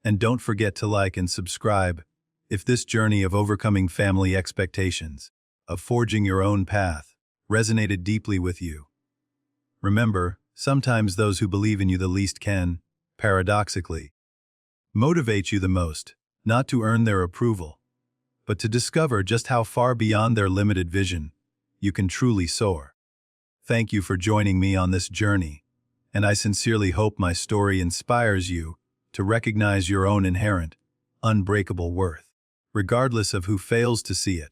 And don't forget to like and subscribe if this journey of overcoming family expectations, of forging your own path, resonated deeply with you. Remember, sometimes those who believe in you the least can, paradoxically, motivate you the most, not to earn their approval, but to discover just how far beyond their limited vision you can truly soar. Thank you for joining me on this journey, and I sincerely hope my story inspires you to recognize your own inherent, unbreakable worth, regardless of who fails to see it.